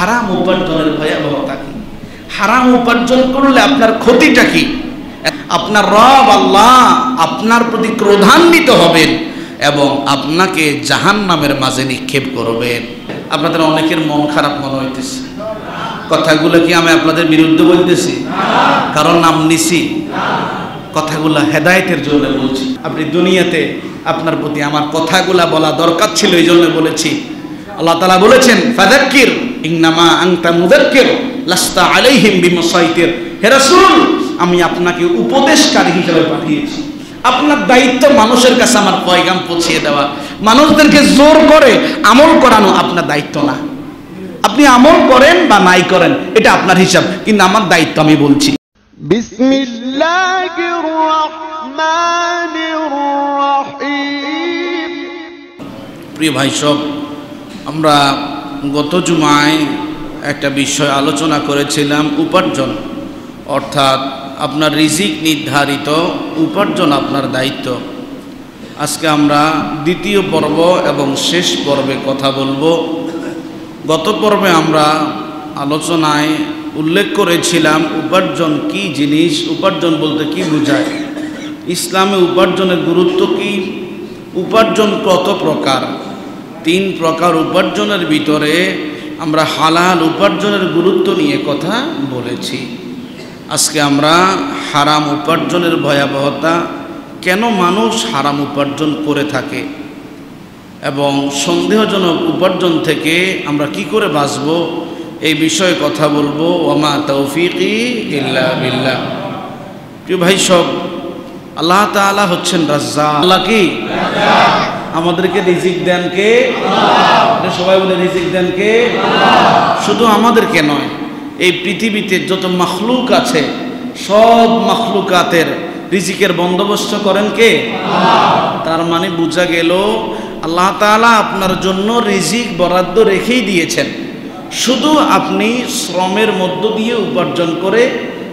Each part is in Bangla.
হারাম উপার্জনের ভয়াবহতা কি, হারাম উপার্জন করলে আপনার ক্ষতিটা কি। আপনার রব আল্লাহ আপনার প্রতি ক্রোধান্বিত হবেন এবং আপনাকে জাহান্নামের মাঝে নিক্ষেপ করবেন। আপনাদের অনেকের মন খারাপ মনে হইতেছে, কথাগুলো কি আমি আপনাদের বিরুদ্ধে বলতেছি? কারণ নাম নিছি, কথাগুলো হেদায়েতের জন্য বলছি। আপনি দুনিয়াতে আপনার প্রতি আমার কথাগুলা বলা দরকার ছিল, এই জন্য বলেছি। আল্লাহ তাআলা বলেছেন ফাযাক্কির ইন্নামা আনতা মুযাক্কির লাস্তা আলাইহিম বিমুসাইতির। হে রাসূল, আমি আপনাকে উপদেশকারী হিসেবে পাঠিয়েছি। আপনার দায়িত্ব মানুষের কাছে আমার পয়গাম পৌঁছিয়ে দেওয়া, মানুষদেরকে জোর করে আমল করানো আপনার দায়িত্ব না। আপনি আমল করেন বা নাই করেন এটা আপনার হিসাব, কিন্তু আমার দায়িত্ব আমি বলছি। বিসমিল্লাহির রহমানির রহিম। প্রিয় ভাই সব, আমরা গত জুমায় একটা বিষয় আলোচনা করেছিলাম, উপার্জন, অর্থাৎ আপনার রিজিক নির্ধারিত, উপার্জন আপনার দায়িত্ব। আজকে আমরা দ্বিতীয় পর্ব এবং শেষ পর্বে কথা বলবো। গত পর্বে আমরা আলোচনায় উল্লেখ করেছিলাম উপার্জন কি জিনিস, উপার্জন বলতে কি বোঝায়, ইসলামে উপার্জনের গুরুত্ব কি, উপার্জন কত প্রকার। 3 প্রকার উপার্জনের ভিতরে আমরা হালাল উপার্জনের গুরুত্ব নিয়ে কথা বলেছি। আজকে আমরা হারাম উপার্জনের ভয়াবহতা, কেন মানুষ হারাম উপার্জন করে থাকে এবং সন্দেহজনক উপার্জন থেকে আমরা কি করে বাঁচব, এই বিষয়ে কথা বলবো। ওমা তৌফিকি ইল্লা বিল্লাহ। প্রিয় ভাই সব, আল্লাহ তাআলা হচ্ছেন রাজ্জাক। আল্লাহ কি? আমাদেরকে রিজিক দেন কে? আল্লাহ। সবাই বলে রিজিক দেন কে? আল্লাহ। শুধু আমাদেরকে নয়, এই পৃথিবীতে যত মাখলুক আছে সব মাখলুকাতের রিজিকের বন্দোবস্ত করেন কে? আল্লাহ। তার মানে বোঝা গেল আল্লাহ তাআলা আপনার জন্য রিজিক বরাদ্দ রেখেই দিয়েছেন, শুধু আপনি শ্রমের মধ্য দিয়ে উপার্জন করে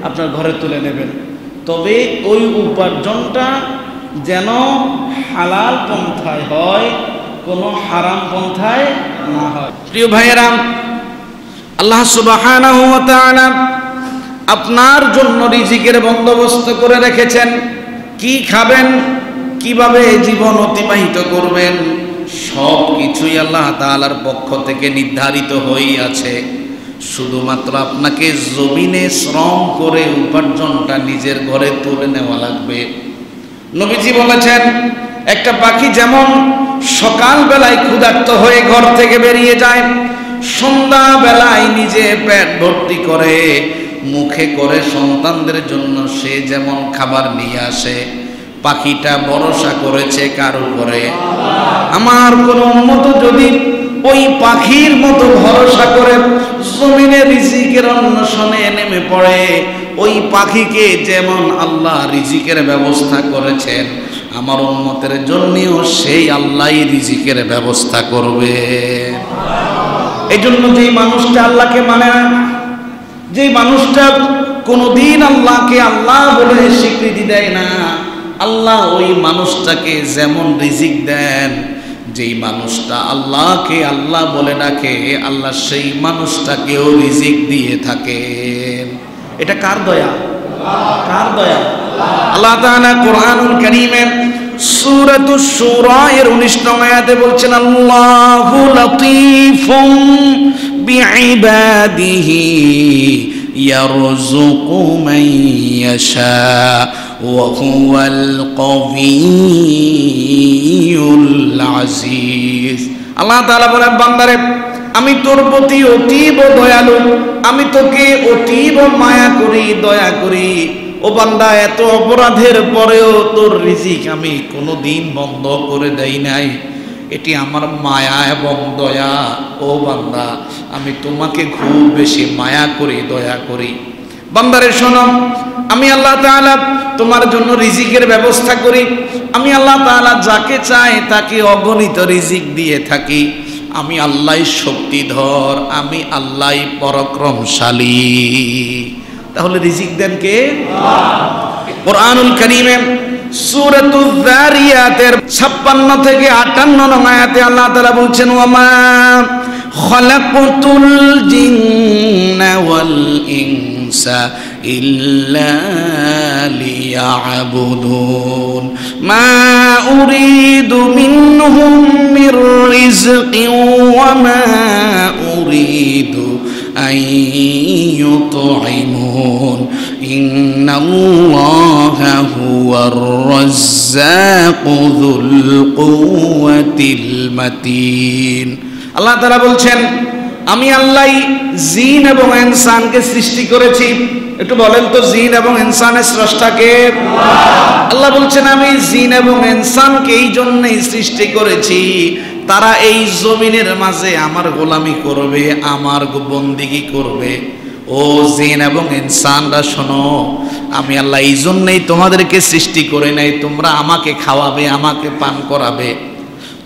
আপনার ঘরে তুলে নেবেন। তবে ওই উপার্জনটা যেন হালাল পন্থায় হয়, কোনো হারাম পন্থায় না হয়। প্রিয় ভাইয়েরা, আল্লাহ সুবহানাহু ওয়া তাআলা আপনার জন্য রিজিকের বন্দোবস্ত করে রেখেছেন। কি খাবেন, কিভাবে জীবন অতিবাহিত করবেন, সব কিছুই আল্লাহ তাআলার পক্ষ থেকে নির্ধারিত হয়েই আছে। শুধুমাত্র আপনাকে জমিনে শ্রম করে উপার্জনটা নিজের ঘরে তুলে নেওয়া লাগবে। নবীজি বলেছেন, একটা পাখি যেমন সকালবেলায় ক্ষুধার্ত হয়ে ঘর থেকে বেরিয়ে যায়, সন্ধ্যাবেলায় নিজে পেট ভর্তি করে মুখে করে সন্তানদের জন্য সে যেমন খাবার নিয়ে আসে, পাখিটা ভরসা করেছে কার উপরে? আমার কোন উম্মত যদি ওই পাখির মতো ভরসা করে জমিনে রিজিকের অন্বেষণে নেমে পড়ে, ওই পাখিকে যেমন আল্লাহ রিজিকের ব্যবস্থা করেছেন, আমার উম্মতের জন্যও সেই আল্লাহই রিজিকের ব্যবস্থা করবে। এই জন্য যেই মানুষটা আল্লাহকে মানে না, যেই মানুষটা কোনোদিন আল্লাহকে আল্লাহ বলে স্বীকৃতি দেয় না, আল্লাহ ওই মানুষটাকে যেমন রিজিক দেন, যেই মানুষটা আল্লাহকে আল্লাহ বলে ডাকে, আল্লাহ সেই মানুষটাকেও রিজিক দিয়ে থাকেন। এটা কার দয়া? কার দয়া? আল্লাহ তাআলা কোরআনুল কারীমে সূরাতুশ শুরা এর 19 নং আয়াতে বলছেন, আল্লাহু লাতীফুম বিইবাদিহি ইয়ারযুকু মান ইয়াশা ওয়া হুয়াল কাবিয়্যুল আজিজ। আল্লাহ তাআলা বলেন, বান্দারে আমি তোর প্রতি অতীব দয়ালু, আমি তোকে অতীব মায়া করি, দয়া করি। ও বান্দা, এত অপরাধের পরেও তোর রিজিক আমি কোনোদিন বন্ধ করে দেই নাই, এটি আমার মায়া এবং দয়া। ও বান্দা, আমি তোমাকে খুব বেশি মায়া করি, দয়া করি। বান্দারে শোনো, আমি আল্লাহ তাআলা তোমার জন্য রিজিকের ব্যবস্থা করি। আমি আল্লাহ তাআলা যাকে চাই তাকে অগণিত রিজিক দিয়ে থাকি। আমি আল্লাহই শক্তিধর, আমি আল্লাহই পরাক্রমশালী। তাহলে রিজিক দেন কে? কোরআনুল কারীমে সূরাতুয যারিয়াতের 56 থেকে 58 নং আয়াতে আল্লাহ তাআলা বলছেন, ওয়া মা খালাকতুল জিন إلا ليعبدون ما أريد منهم من رزق وما أريد أن يطعمون إن الله هو الرزاق ذو القوة المتين আল্লাহ তাআলা বলছেন আমি আল্লাহ জিন এবং ইনসানকে সৃষ্টি করেছি। একটু বলেন তো জিন এবং ইনসানের স্রষ্টা কে? আল্লাহ বলছেন আমি জিন এবং ইনসানকে এই জন্যই সৃষ্টি করেছি তারা এই জমিনের মাঝে আমার গোলামি করবে, আমার বন্দেগী করবে। ও জিন এবং ইনসানরা শোনো, আমি আল্লাহ এই জন্যই তোমাদেরকে সৃষ্টি করে নাই তোমরা আমাকে খাওয়াবে, আমাকে পান করাবে,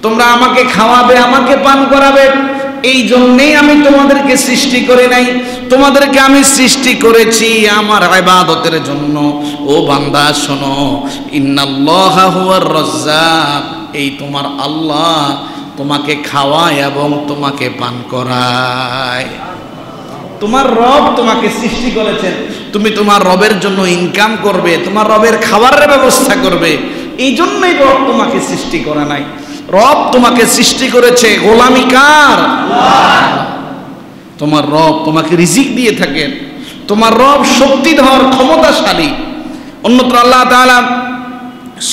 তোমরা আমাকে খাওয়াবে, আমাকে পান করাবে, এই জন্যই আমি তোমাদেরকে সৃষ্টি করে নাই। তোমাদেরকে আমি সৃষ্টি করেছি আমার ইবাদতের জন্য। ও বান্দা শোনো, ইন্নাল্লাহা হুয়ার রাজ্জাক, এই তোমার আল্লাহ তোমাকে খাওয়ায় এবং তোমাকে পান করায়। তোমার রব তোমাকে সৃষ্টি করেছেন, তুমি তোমার রবের জন্য ইনকাম করবে, তোমার রবের খাবারের ব্যবস্থা করবে, এই জন্যই রব তোমাকে সৃষ্টি করে নাই। রব তোমাকে সৃষ্টি করেছে গোলামি কার? তোমার রব তোমাকে রিজিক দিয়ে থাকেন, তোমার রব শক্তিধর ক্ষমতাশালী। অন্যত্র আল্লাহ তাআলা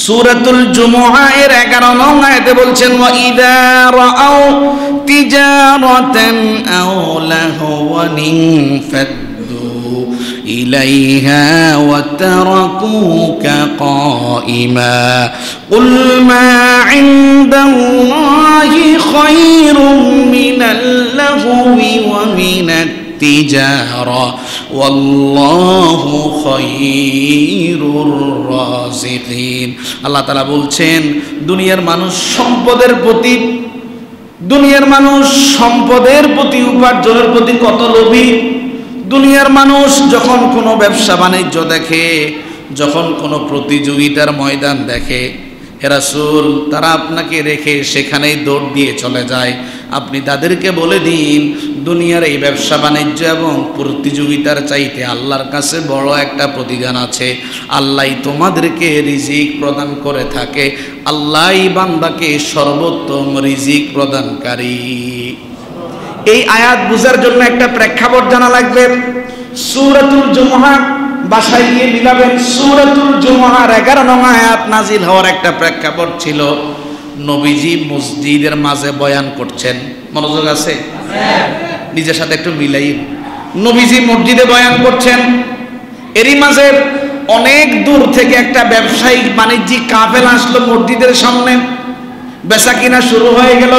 সূরাতুল জুমুআ এর 11 নং আয়াতে বলছেন ওয়া ইযা রাআউ তিজারাতান আও লাহওয়ান ফাদ্দু ইলাইহা ওয়া তারাকুকা কাইমা কুল মা ইনদাল্লাহি খায়রুম মিনাল লাহwi ওয়া মিনাত তিজারা ওয়াল্লাহু খায়রুর রাযিকিন। আল্লাহ তাআলা বলছেন দুনিয়ার মানুষ সম্পদের প্রতি উপার্জনের প্রতি কত লোভী। দুনিয়ার মানুষ যখন কোনো ব্যবসা বাণিজ্য দেখে, যখন কোনো প্রতিযোগিতার ময়দান দেখে, হে রাসূল তারা আপনাকে রেখে সেখানেই দৌড় দিয়ে চলে যায়। আপনি তাদেরকে বলে দিন দুনিয়ার এই ব্যবসা বাণিজ্য এবং প্রতিযোগিতার চাইতে আল্লাহর কাছে বড় একটা প্রতিদান আছে। আল্লাহই তোমাদেরকে রিজিক প্রদান করে থাকে, আল্লাহই বান্দাকে সর্বোত্তম রিজিক প্রদানকারী। এই আয়াত বুঝার জন্য একটা প্রেক্ষাপট জানা লাগবে। সূরাতুল জুমুআ বাসায় গিয়ে মিলাবেন। সূরাতুল জুমুআর 11 নং আয়াত নাজিল হওয়ার একটা প্রেক্ষাপট ছিল, নবীজি মসজিদের মাঝে বয়ান করছেন। মনোযোগ আছে? নিজের সাথে একটু মিলাই। নবীজি মসজিদে বয়ান করছেন, এরই মাঝে অনেক দূর থেকে একটা ব্যবসায়িক বাণিজ্যিক কাফেলা আসলো মসজিদের সামনে। বেচা কিনা শুরু হয়ে গেল।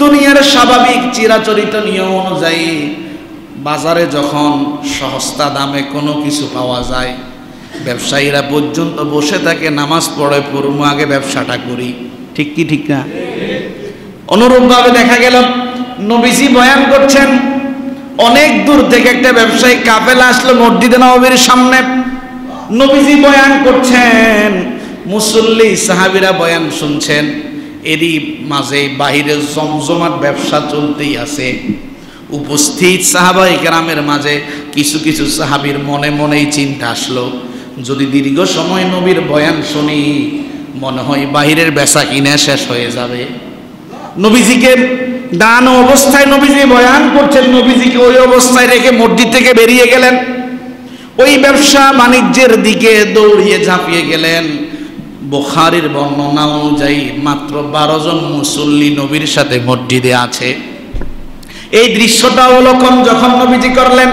দুনিয়ার স্বাভাবিক চিরাচরিত নিয়ম অনুযায়ী বাজারে যখন সস্তা দামে কোনো কিছু পাওয়া যায়, ব্যবসায়ীরা পর্যন্ত বসে থাকে নামাজ পড়ে পড়বো আগে ব্যবসাটা করি। ঠিক কি ঠিক না? অনুরূপভাবে দেখা গেল নবীজি বয়ান করছেন, অনেক দূর থেকে একটা ব্যবসায়িক কাফেলা আসলো মসজিদে নববীর সামনে। নবীজি বয়ান করছেন, মুসল্লি সাহাবীরা বয়ান শুনছেন, এরই মাঝে বাহিরে জমজমাট ব্যবসা চলতেই আছে। উপস্থিত সাহাবায়ে কেরামের মাঝে কিছু কিছু সাহাবীর মনে মনেই চিন্তা আসলো, যদি দীর্ঘ সময় নবীর বয়ান শুনি মনে হয় বাহিরের বেচা কিনা শেষ হয়ে যাবে। নবীজিকে দাঁড়ানো অবস্থায় নবীজি বয়ান করছেন, নবীজিকে ওই অবস্থায় রেখে মসজিদ থেকে বেরিয়ে গেলেন, ওই ব্যবসা বাণিজ্যের দিকে দৌড়িয়ে ঝাঁপিয়ে গেলেন। বুখারীর বর্ণনা অনুযায়ী মাত্র 12 জন মুসল্লি নবীর সাথে মসজিদে আছে। এই দৃশ্যটা অবলোকন যখন নবীজি করলেন,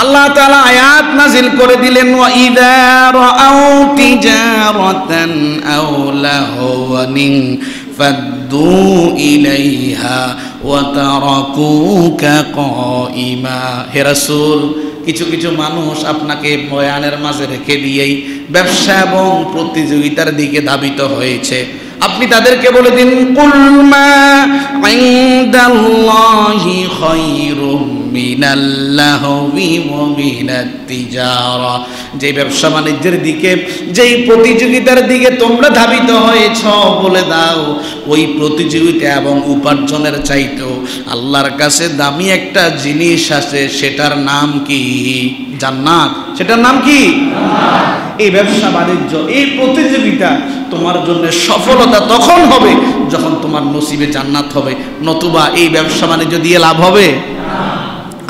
আল্লাহ তাআলা আয়াত নাজিল করে দিলেন ওয়া ইযা রাআউ তিজারাতান আও লাহওয়ান ফাদ্দু ইলাইহা ওয়া তারাকুকা কাইমা। হে রাসূল, কিছু কিছু মানুষ আপনাকে বয়ানের মাঝে রেখে দিয়েই ব্যবসা এবং প্রতিযোগিতার দিকে ধাবিত হয়েছে। আপনি তাদেরকে বলে দিন কুল মা ইনদাল্লাহি খায়রুম মিনাল লাহবি ওয়া মিনাত তিজারা, যে ব্যবসা বাণিজ্যের দিকে, যেই প্রতিযোগিতার দিকে তোমরা ধাবিত হয়েছ, বলে দাও ওই প্রতিযোগিতা এবং উপার্জনের চাইতেও আল্লাহর কাছে দামি একটা জিনিস আছে, সেটার নাম কি? জান্নাত। সেটার নাম কি? এই ব্যবসা বাণিজ্য, এই প্রতিযোগিতা তোমার জন্য সফলতা তখন হবে যখন তোমার নসিবে জান্নাত হবে, নতুবা এই ব্যবসা বাণিজ্য দিয়ে লাভ হবে?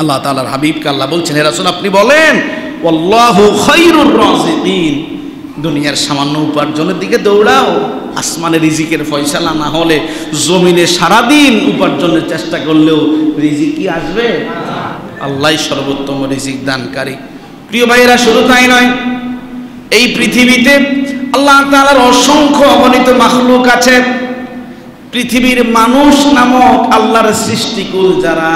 আল্লাহ তাআলার হাবিবকে আল্লাহ বলছেন, হে রাসূল আপনি বলেন ওয়াল্লাহু খায়রুর রাযিকিন, দুনিয়ার সামান্য উপার্জনের দিকে দৌড়াও, আসমানে রিজিকের ফয়সালা না হলে জমিনে সারাদিন উপার্জনের চেষ্টা করলেও রিজিক কি আসবে? আল্লাহই সর্বোত্তম রিজিক দানকারী। প্রিয় ভাইয়েরা, শুধু তাই নয়, এই পৃথিবীতে আল্লাহ তাআলার অসংখ্য অগণিত মাখলুক আছে। পৃথিবীর মানুষ নামক আল্লাহর সৃষ্টিকুল যারা,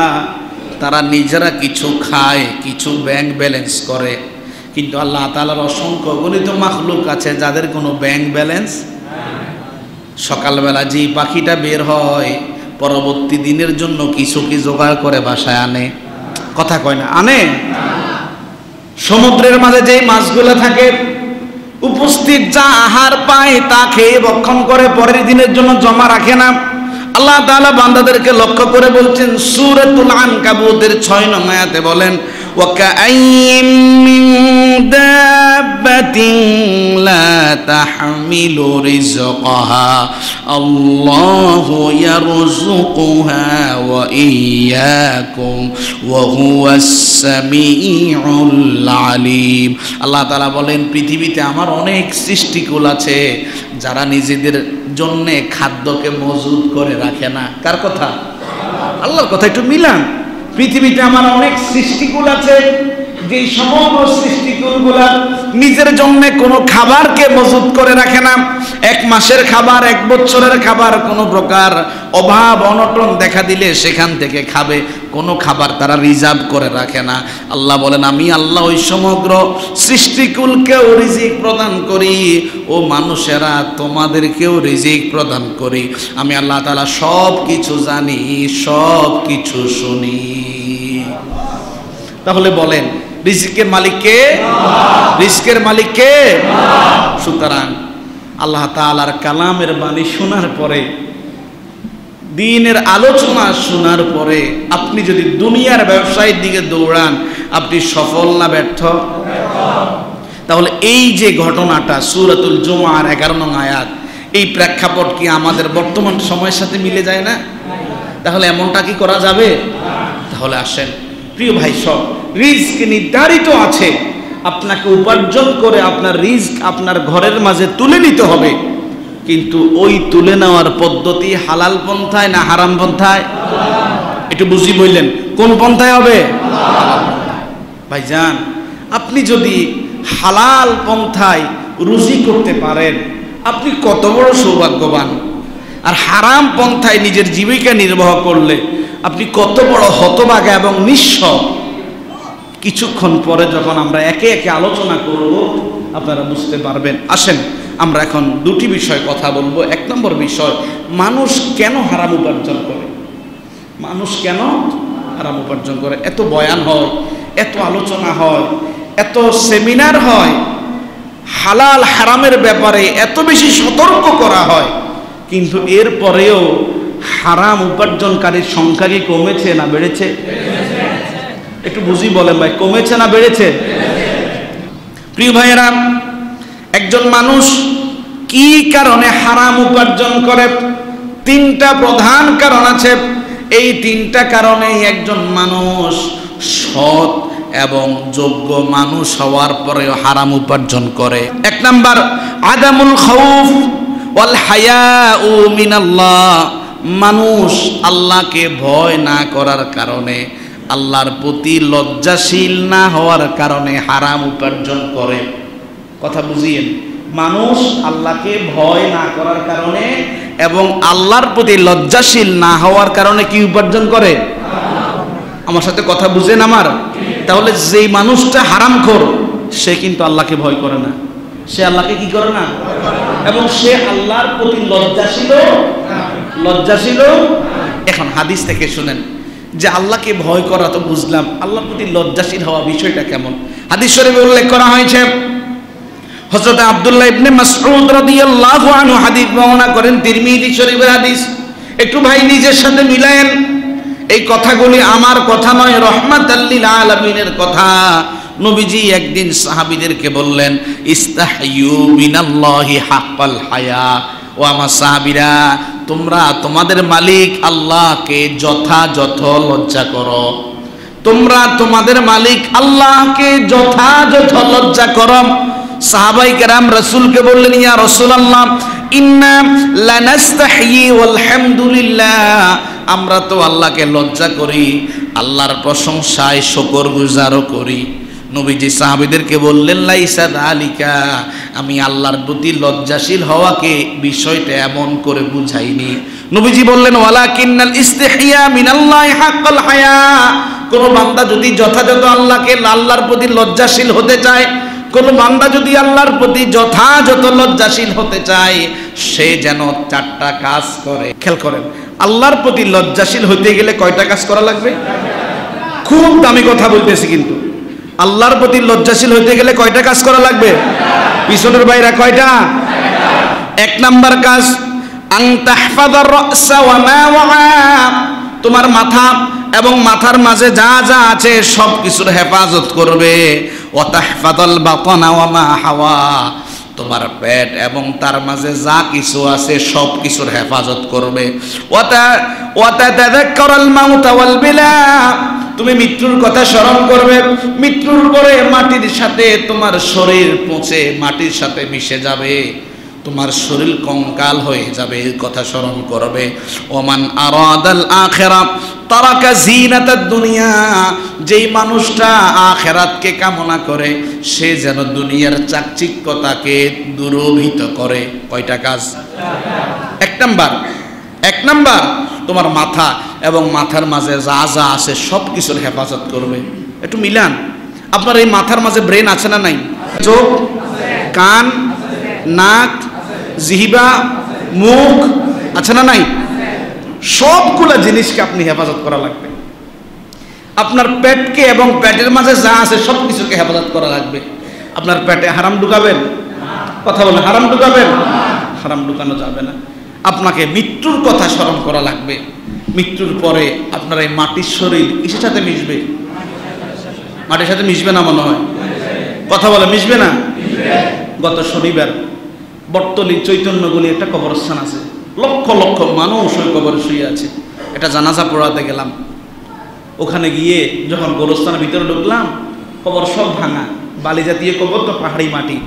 তারা নিজেরা কিছু খায়, কিছু ব্যাংক ব্যালেন্স করে, কিন্তু আল্লাহ তাআলার অসংখ্য অগণিত মাখলুক আছে যাদের কোনো ব্যাংক ব্যালেন্স। সকালবেলা যে পাখিটা বের হয় পরবর্তী দিনের জন্য কিছু কি জোগাড় করে বাসায় আনে, কথা কয় না, আনে। সমুদ্রের মাঝে যেই মাছগুলো থাকে উপস্থিত, যা আহার পায় তা খেয়ে ভক্ষণ করে, পরের দিনের জন্য জমা রাখে না। আল্লাহ তাআলা বান্দাদেরকে লক্ষ্য করে বলছেন সূরাতুল আনকাবুতের 6 নং আয়াতে বলেন, ওয়া কাআইয়িম মিন দাব্বাতিন লা তাহমিলু রিজকাহা আল্লাহু ইয়ারযুকুহা ওয়া ইয়্যাকুম ওয়া হুয়াস সামিউল আলিম। আল্লাহ তাআলা বলেন পৃথিবীতে আমার অনেক সৃষ্টিকুল আছে যারা নিজেদের জন্য খাদ্যকে মজুদ করে রাখে না। কার কথা? আল্লাহর কথা। একটু মিলান। পৃথিবীতে আমার অনেক সৃষ্টিকুল আছে, যে সমগ্র সৃষ্টিকুলগুলা নিজের জন্য কোনো খাবারকে মজুদ করে রাখে না। 1 মাসের খাবার, 1 বছরের খাবার, কোনো প্রকার অভাব অনটন দেখা দিলে সেখান থেকে খাবে, কোনো খাবার তারা রিজার্ভ করে রাখে না। আল্লাহ বলেন আমি আল্লাহ ওই সমগ্র সৃষ্টিকুলকেও রিজিক প্রদান করি, ও মানুষেরা তোমাদেরকেও রিজিক প্রদান করি। আমি আল্লাহ তাআলা সব কিছু জানি, সব কিছু শুনি। তাহলে বলেন রিজিকের মালিক কে? রিজিকের মালিক কে? সুতরাং আল্লাহ তাআলার কালামের বাণী শোনার পরে, দ্বীনের আলোচনা শোনার পরে আপনি যদি দুনিয়ার ব্যবসায়ের দিকে দৌড়ান, আপনি সফল না ব্যর্থ? তাহলে এই যে ঘটনাটা সূরাতুল জুমার 11 নং আয়াত, এই প্রেক্ষাপট কি আমাদের বর্তমান সময়ের সাথে মিলে যায় না? তাহলে এমনটা কি করা যাবে? তাহলে আসেন প্রিয় ভাই, সব রিজক নির্ধারিত আছে, আপনাকে উপার্জন করে আপনার রিজক আপনার ঘরের মাঝে তুলে নিতে হবে, কিন্তু ওই তুলে নেওয়ার পদ্ধতি হালাল পন্থায় না হারাম পন্থায়? একটু বুঝি বললেন, কোন পন্থায় হবে? ভাইজান, আপনি যদি হালাল পন্থায় রুজি করতে পারেন আপনি কত বড় সৌভাগ্যবান, আর হারাম পন্থায় নিজের জীবিকা নির্বাহ করলে আপনি কত বড় হতভাগা এবং নিঃস্ব। কিছুক্ষণ পরে যখন আমরা একে একে আলোচনা করব আপনারা বুঝতে পারবেন। আসেন আমরা এখন দুটি বিষয় কথা বলবো। 1 নম্বর বিষয়, মানুষ কেন হারাম উপার্জন করে? মানুষ কেন হারাম উপার্জন করে? এত বয়ান হয়, এত আলোচনা হয়, এত সেমিনার হয়, হালাল হারামের ব্যাপারে এত বেশি সতর্ক করা হয়, কিন্তু এরপরেও হারাম উপার্জনকারীর সংখ্যা কি কমেছে না বেড়েছে? একটু বুঝি বলেন ভাই, কমেছে না বেড়েছে? প্রিয় ভাইয়েরা, একজন মানুষ কি কারণে হারাম উপার্জন করে? 3টা প্রধান কারণ আছে। এই 3টা কারণেই একজন মানুষ সৎ এবং যোগ্য মানুষ হওয়ার পরেও হারাম উপার্জন করে। 1 নাম্বার, আদামুল খাউফ ওয়াল হায়াউ মিনাল্লাহ। মানুষ আল্লাহকে ভয় না করার কারণে, আল্লাহর প্রতি লজ্জাশীল না হওয়ার কারণে হারাম উপার্জন করে। কথা বুঝিয়েন, মানুষ আল্লাহকে ভয় না করার কারণে এবং আল্লাহর প্রতি লজ্জাশীল না হওয়ার কারণে কি উপার্জন করে? আমার সাথে কথা বুঝেন আমার? তাহলে যেই মানুষটা হারামখোর সে কিন্তু আল্লাহকে ভয় করে না, সে আল্লাহকে কি করে না, এবং সে আল্লাহর প্রতি লজ্জাশীল। এখন হাদিস থেকে শুনেন, যে আল্লাহকে ভয় করা তো বুঝলাম, আল্লাহর প্রতি লজ্জাশীল হওয়া বিষয়টা কেমন? হাদিস শরীফে উল্লেখ করা হয়েছে, হযরত আব্দুল্লাহ ইবনে মাসউদ রাদিয়াল্লাহু আনহু হাদিস বর্ণনা করেন, তিরমিজি শরীফের হাদিস। একটু ভাই নিজের সাথে মিলায়েন, এই কথাগুলি আমার কথা নয়, রহমাতাল লিল আলামিনের কথা। নবীজি একদিন সাহাবীদেরকে বললেন, ইস্তাহয়ু মিনাল্লাহি হাক্কাল হায়া। ও আমার সাহাবীরা, তোমরা তোমাদের মালিক আল্লাহকে যথাযথ লজ্জা করো। তোমরা তোমাদের মালিক আল্লাহকে যথাযথ লজ্জা করো। সাহাবায়ে কেরাম রাসূলকে বললেন, ইয়া রাসূলুল্লাহ, ইন্না লানাস্তাহয়ি ওয়াল হামদুলিল্লাহ। আমরা তো আল্লাহকে লজ্জা করি, আল্লাহর প্রশংসায় শুকরগুজারও করি। নবীজি সাহাবীদেরকে বললেন, লাইসা যালিকা, আমি আল্লাহর প্রতি লজ্জাশীল হওয়াকে বিষয়টা এমন করে বুঝাইনি। নবীজি বললেন, ওয়ালাকিন্নাল ইস্তিহইয়া মিনাল্লাহি হাক্কাল হায়া। কোন বান্দা যদি যথাযথ আল্লাহর প্রতি লজ্জাশীল হতে চায়, কোন বান্দা যদি আল্লাহর প্রতি যথাযথ লজ্জাশীল হতে চায়, সে যেন 4টা কাজ করে। খেয়াল করেন, আল্লাহর প্রতি লজ্জাশীল হতে গেলে কয়টা কাজ করা লাগবে? খুব দামি কথা বলতেছি কিন্তু, আল্লাহর প্রতি লজ্জাশীল হতে গেলে কয়টা কাজ করা লাগবে? পিছনের বাইরা কয়টা? 1 নাম্বার কাজ, আন তাহফাযার রাসা ওয়া মা ওয়া। তোমার মাথা এবং মাথার মাঝে যা যা আছে সব কিছুর হেফাজত করবে। ওয়া তাহফাযাল বাতনা ওয়া মা হাওয়া। তোমার পেট এবং তার মাঝে যা কিছু আছে সব কিছুর হেফাজত করবে। ওয়া তাযাক্কারাল মাউতা ওয়াল বিলা। তুমি মৃত্যুর কথা স্মরণ করবে। মৃত্যুর পরে মাটির সাথে তোমার শরীর পচে মাটির সাথে মিশে যাবে, তোমার শরীর কঙ্কাল হয়ে যাবে, এই কথা স্মরণ করবে। ওমান আরাদাল আখিরাত তারাকা জিনাতাদ দুনিয়া। যেই মানুষটা আখিরাতকে কামনা করে, সে যেন দুনিয়ার চাকচিক্যতাকে দূরভূত করে। কয়টা কাজ? 1 নাম্বার, তোমার মাথা এবং মাথার মাঝে যা যা আছে সব কিছুর হেফাজত করবে। একটু মিলান, আপনার এই মাথার মাঝে ব্রেন আছে না নাই? চোখ, কান, নাক, জিহ্বা, মুখ আছে না নাই? সবগুলা জিনিসকে আপনি হেফাজত করা লাগবে। আপনার পেটকে এবং পেটের মাঝে যা আছে সব কিছুকে হেফাজত করা লাগবে। আপনার পেটে হারাম ঢুকাবেন? কথা বলেন, হারাম ঢুকাবেন? হারাম ঢুকানো যাবে না। আপনাকে মৃত্যুর কথা স্মরণ করা লাগবে। মৃত্যুর পরে আপনার এই মাটির শরীর কিসের সাথে মিশবে? মাটির সাথে মিশবে না মনে হয়? কথা বলে, মিশবে না? গত শনিবার বটতলী চৈতন্যগুলি একটা কবরস্থান আছে, লক্ষ লক্ষ মানুষ ওই কবরে শুয়ে আছে। এটা জানাজা পড়াতে গেলাম, ওখানে গিয়ে যখন গোরস্থানের ভিতরে ঢুকলাম, কবর সব ভাঙা, বালি জাতীয় কবর তো, পাহাড়ি মাটি।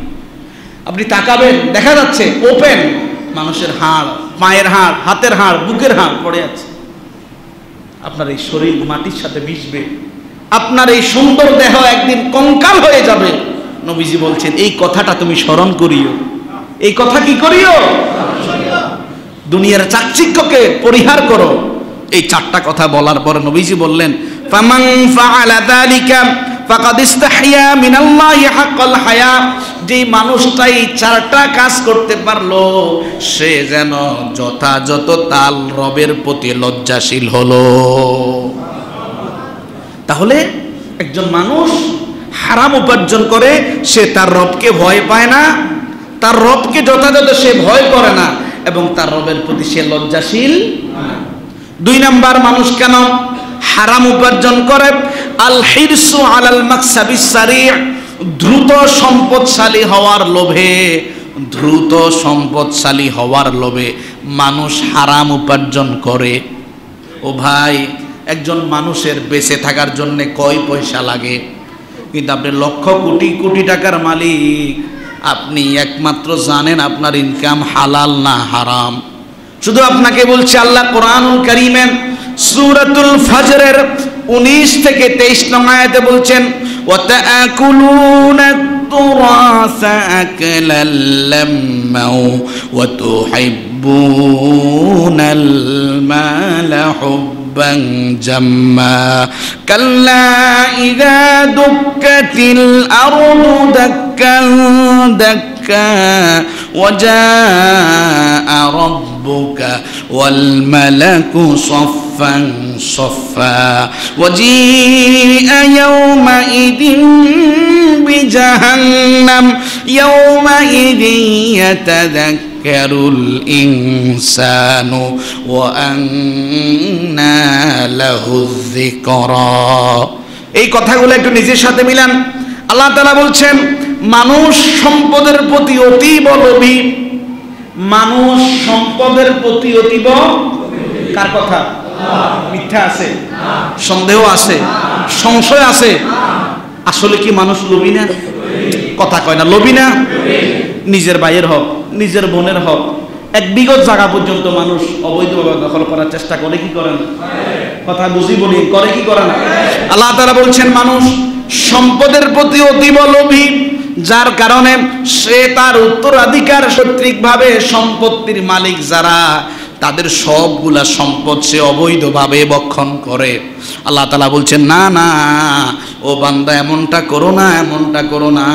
আপনি তাকাবেন, দেখা যাচ্ছে ওপেন, মানুষের হাড়, পায়ের হাড়, হাতের হাড়, বুকের হাড় পড়ে আছে। আপনার এই শরীর মাটির সাথে মিশবে, আপনার এই সুন্দর দেহ একদিন কঙ্কাল হয়ে যাবে। নবীজি বলছেন, এই কথাটা তুমি স্মরণ করিও। এই কথা কি করিও? দুনিয়ার চাকচিক্যকে পরিহার করো। এই 4টা কথা বলার পর নবীজি বললেন, ফামান ফাআলা যালিকা ফাকাদ ইস্তাহইয়া মিনাল্লাহি হাক্কাল হায়া। যে মানুষটাই 4টা কাজ করতে পারলো, সে যেন যথাযথ তার রবের প্রতি লজ্জাশীল হলো। তাহলে একজন মানুষ হারাম উপার্জন করে, সে তার রবকে ভয় পায় না, তার রবকে যথাযথ সে ভয় করে না, এবং তার রবের প্রতি সে লজ্জাশীল। 2 নাম্বার, মানুষ কেন হারাম উপার্জন করে? আল হিরসু আলাল মাকসাবিস সারি'। দ্রুত সম্পদশালী হওয়ার লোভে, দ্রুত সম্পদশালী হওয়ার লোভে মানুষ হারাম উপার্জন করে। ও ভাই, একজন মানুষের বেঁচে থাকার জন্য কয় পয়সা লাগে? কিন্তু আপনি লক্ষ কোটি কোটি টাকার মালিক, আপনি একমাত্র জানেন আপনার ইনকাম হালাল না হারাম। শুধু আপনাকে বলছে আল্লাহ কোরআনুল কারীমে সূরাতুল ফজরের 19 থেকে 23 নং আয়াতে বলছেন, ওয়া তাআকুলুনা তুরাসা আকলাল লাম্মা ওয়া তুহিব্বুনাল মালা হুব্বান জাম্মা কাল্লা ইযা দুক্কাতিল আরদু দাক্কান দাক্কা ওয়া জাআ রাব্বুকা রাব্বুকা ওয়াল মালাকু সাফফান সাফফা ওয়াজিআ ইয়াওমাইদিন বিজাহান্নাম ইয়াওমাইদিন ইয়াতাযাক্কারুল ইনসানু ওয়া আন্না লাহুয যিকরা। এই কথাগুলো একটু নিজের সাথে মিলান। আল্লাহ তাআলা বলছেন মানুষ সম্পদের প্রতি অতীব লোভী। মানুষ সম্পদের প্রতি অতীব, কার কথা? মিথ্যা আছে, সন্দেহ আছে, সংশয় আছে। আসলে কি মানুষ লোভী না? কথা কয় না, লোভী না? নিজের ভাইয়ের হক, নিজের বোনের হক, এক বিগত জায়গা পর্যন্ত মানুষ অবৈধভাবে দখল করার চেষ্টা করে কি করেন? কথা বুঝি বলি, করে কি করে না? আল্লাহ তাআলা বলছেন মানুষ সম্পদের প্রতি অতীব লোভী, যার কারণে সে তার উত্তরাধিকার সঠিকভাবে সম্পত্তির মালিক যারা, তাদের সবগুলা সম্পদ সে অবৈধভাবে ভক্ষণ করে। আল্লাহ তাআলা বলছেন না না ও বান্দা, এমনটা করো না, এমনটা করো না।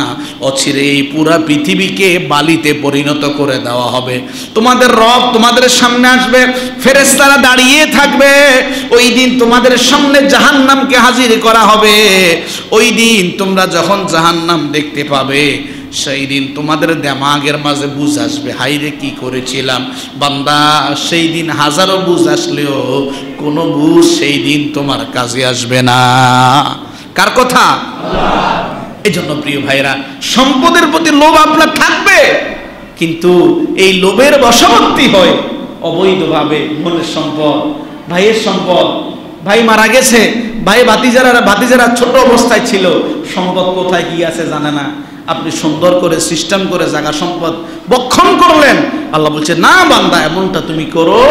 অচিরে এই পুরা পৃথিবীকে বালিতে পরিণত করে দেওয়া হবে। তোমাদের রব তোমাদের সামনে আসবে, ফেরেশতারা দাঁড়িয়ে থাকবে। ওই দিন তোমাদের সামনে জাহান্নামকে হাজির করা হবে। ওই দিন তোমরা যখন জাহান্নাম দেখতে পাবে, সেই দিন তোমাদের দেমাগের মাঝে বুঝ আসবে, হাইরে কি করেছিলাম। বান্দা, সেই দিন হাজারো বুঝ আসলেও কোনো বুঝ সেই দিন তোমার কাজে আসবে না। কার কথা? এই জন্য প্রিয় ভাইরা, সম্পদের প্রতি লোভ আপনার থাকবে, কিন্তু এই লোভের বশবর্তী হয় অবৈধভাবে। বোনের সম্পদ, ভাইয়ের সম্পদ, ভাই মারা গেছে, ভাই ভাতিজারা ছোট অবস্থায় ছিল, সম্পদ কোথায় কি আছে জানে না। আপনি সুন্দর করে সিস্টেম করে জায়গা সম্পদ বক্ষণ করলেন। আল্লাহ বলছে না বান্দা, এমনটা তুমি করো।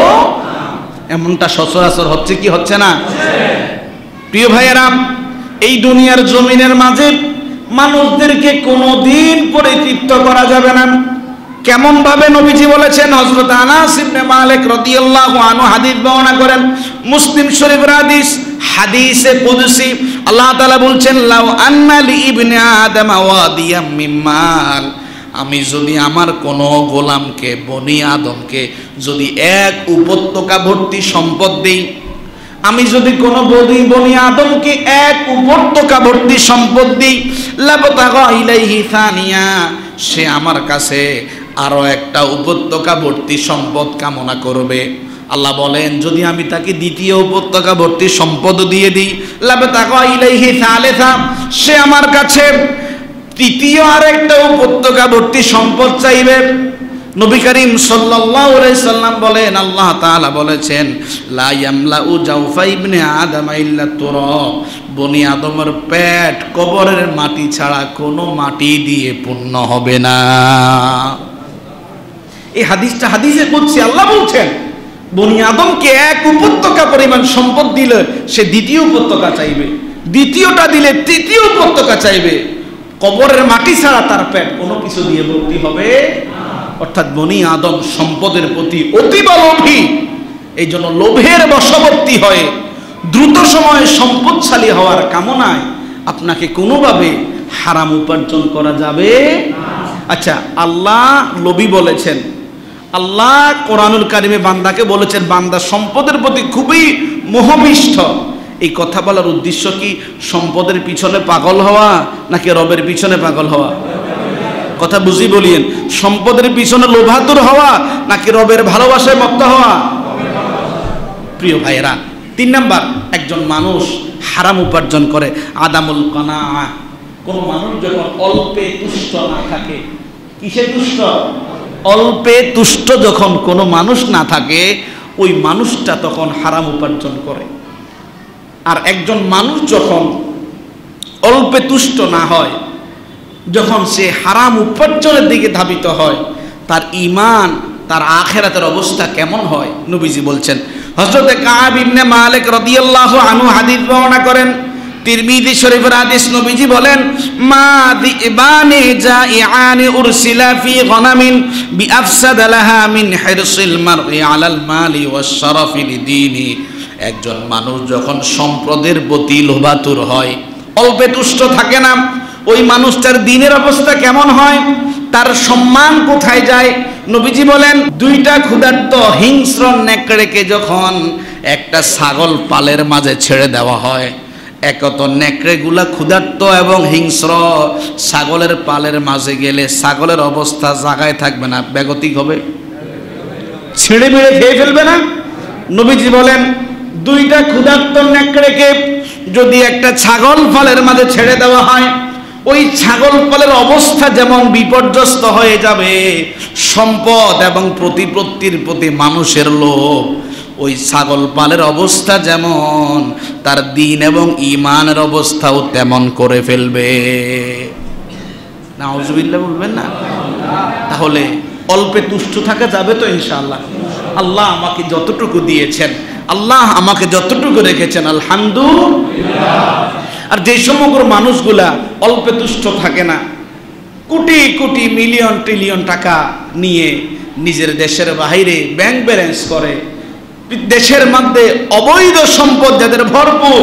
এমনটা সচরাচর হচ্ছে কি হচ্ছে না? প্রিয় ভাইয়েরা, এই দুনিয়ার জমিনের মাঝে মানুষদেরকে কোনোদিন পরিতৃপ্ত করা যাবে না। কেমন ভাবে নবীজি বলেছেন? হযরত আনাস ইবনে মালিক রাদিয়াল্লাহু আনহু হাদিস বর্ণনা করেন, মুসলিম শরীফের হাদিস, হাদিসে কুদসি। আল্লাহ তাআলা বলছেন লাউ আন্না লি ইবনে আদম ওয়াদিয়াম মিন মাল, আমি যদি আমার কোন গোলামকে, বনি আদমকে যদি এক উপত্যকা ভর্তি সম্পদ দেই, আমি যদি কোন বনি আদমকে এক উপত্যকা ভর্তি সম্পদ দিই, লাবতাগা ইলাইহি সানিয়া, সে আমার কাছে আরো একটা উপত্যকা ভর্তি সম্পদ কামনা করবে। আল্লাহ বলেন যদি আমি তাকে দ্বিতীয় উপত্যকা ভর্তি সম্পদ দিয়ে দিই, লাবতাগা ইলাইহি সালিসা, সে আমার কাছে তৃতীয় আরেকটা উপত্যকা ভর্তি সম্পদ চাইবে। নবী করিম সাল্লাল্লাহু আলাইহি সাল্লাম বলেন, আল্লাহ তাআলা বলেছেন লা ইয়ামলাউ জাওফা ইবনে আদম ইল্লা তুরাব, বনি আদমের পেট কবরের মাটি ছাড়া কোনো মাটি দিয়ে পূর্ণ হবে না। এই হাদিসটা হাদিসে কুদসি। আল্লাহ বলছেন বনি আদমকে এক উপত্যকা পরিমাণ সম্পদ দিলে সে দ্বিতীয় উপত্যকা চাইবে, দ্বিতীয়টা দিলে তৃতীয় উপত্যকা চাইবে। কবরের মাটি ছাড়া তার পেট কোনো কিছু দিয়ে ভর্তি হবে। অর্থাৎ বনি আদম সম্পদের প্রতি অতীব লোভী। এই জন্য লোভের বশবর্তী হয়ে দ্রুত সময়ে সম্পদশালী হওয়ার কামনায় আপনাকে কোনোভাবে হারাম উপার্জন করা যাবে। আচ্ছা, আল্লাহ লোভী বলেছেন, আল্লাহ কোরআনুল কারিমে বান্দাকে বলেছেন বান্দা সম্পদের প্রতি খুবই মোহবিষ্ট। এই কথা বলার উদ্দেশ্য কি সম্পদের পিছনে পাগল হওয়া নাকি রবের পিছনে পাগল হওয়া? কথা বুঝি বলিয়েন, সম্পদের পিছনে লোভাতুর হওয়া নাকি রবের ভালোবাসায় মত্ত হওয়া? প্রিয় ভাইয়েরা, 3 নাম্বার, একজন মানুষ হারাম উপার্জন করে আদামুল কানাআ। কোন মানুষ যখন অল্পে তুষ্ট না থাকে, কিসে তুষ্ট? অল্পে তুষ্ট যখন কোনো মানুষ না থাকে, ওই মানুষটা তখন হারাম উপার্জন করে। আর একজন মানুষ যখন অল্পে তুষ্ট না হয়, যখন সে হারাম উপার্জনের দিকে ধাবিত হয়, তার ঈমান, তার আখিরাতের অবস্থা কেমন হয়? নবীজি বলছেন, হযরত কাব ইবনে মালিক রাদিয়াল্লাহু আনহু হাদিস বর্ণনা করেন, তিরমিজি শরীফের হাদিস। নবীজি বলেন মা দিবানি জাইআনি উরসিলা ফি গনামিন বিআফসাদা লাহা মিন হিরসিল মারই আলাল মালি ওয়াশ শারাফি লিদীনি। একজন মানুষ যখন সম্পদের প্রতি লোভাতুর হয়, অল্পে তুষ্ট থাকে না, ওই মানুষটার দিনের অবস্থা কেমন হয়? তার সম্মান কোথায় যায়? নবীজি বলেন, দুইটা ক্ষুধার্ত হিংস্র নেকড়েকে যখন একটা ছাগল পালের মাঝে ছেড়ে দেওয়া হয়, একত নেকড়েগুলা ক্ষুধার্ত এবং হিংস্র ছাগলের পালের মাঝে গেলে ছাগলের অবস্থা জায়গায় থাকবে না, বেগতিক হবে, ছিঁড়ে মিড়ে খেয়ে ফেলবে না? নবীজি বলেন, দুইটা ক্ষুধার্ত নেকড়েকে যদি একটা ছাগল পালের মাঝে ছেড়ে দেওয়া হয়, ওই ছাগল পালের অবস্থা যেমন বিপর্যস্ত হয়ে যাবে, সম্পদ এবং প্রতিপত্তির প্রতি মানুষের লোভ, ওই ছাগল পালের অবস্থা যেমন, তার দ্বীন এবং ঈমানের অবস্থাও তেমন করে ফেলবে। নাউজুবিল্লাহ বলবেন না? তাহলে অল্পে তুষ্ট থাকা যাবে তো ইনশাআল্লাহ? আল্লাহ আমাকে যতটুকু দিয়েছেন, আল্লাহ আমাকে যতটুকু রেখেছেন, আলহামদুলিল্লাহ। আর যে সমগ্র মানুষগুলা অল্পে তুষ্ট থাকে না, কোটি কোটি মিলিয়ন ট্রিলিয়ন টাকা নিয়ে নিজের দেশের বাইরে ব্যাংক ব্যালেন্স করে, দেশের মধ্যে অবৈধ সম্পদ যাদের ভরপুর,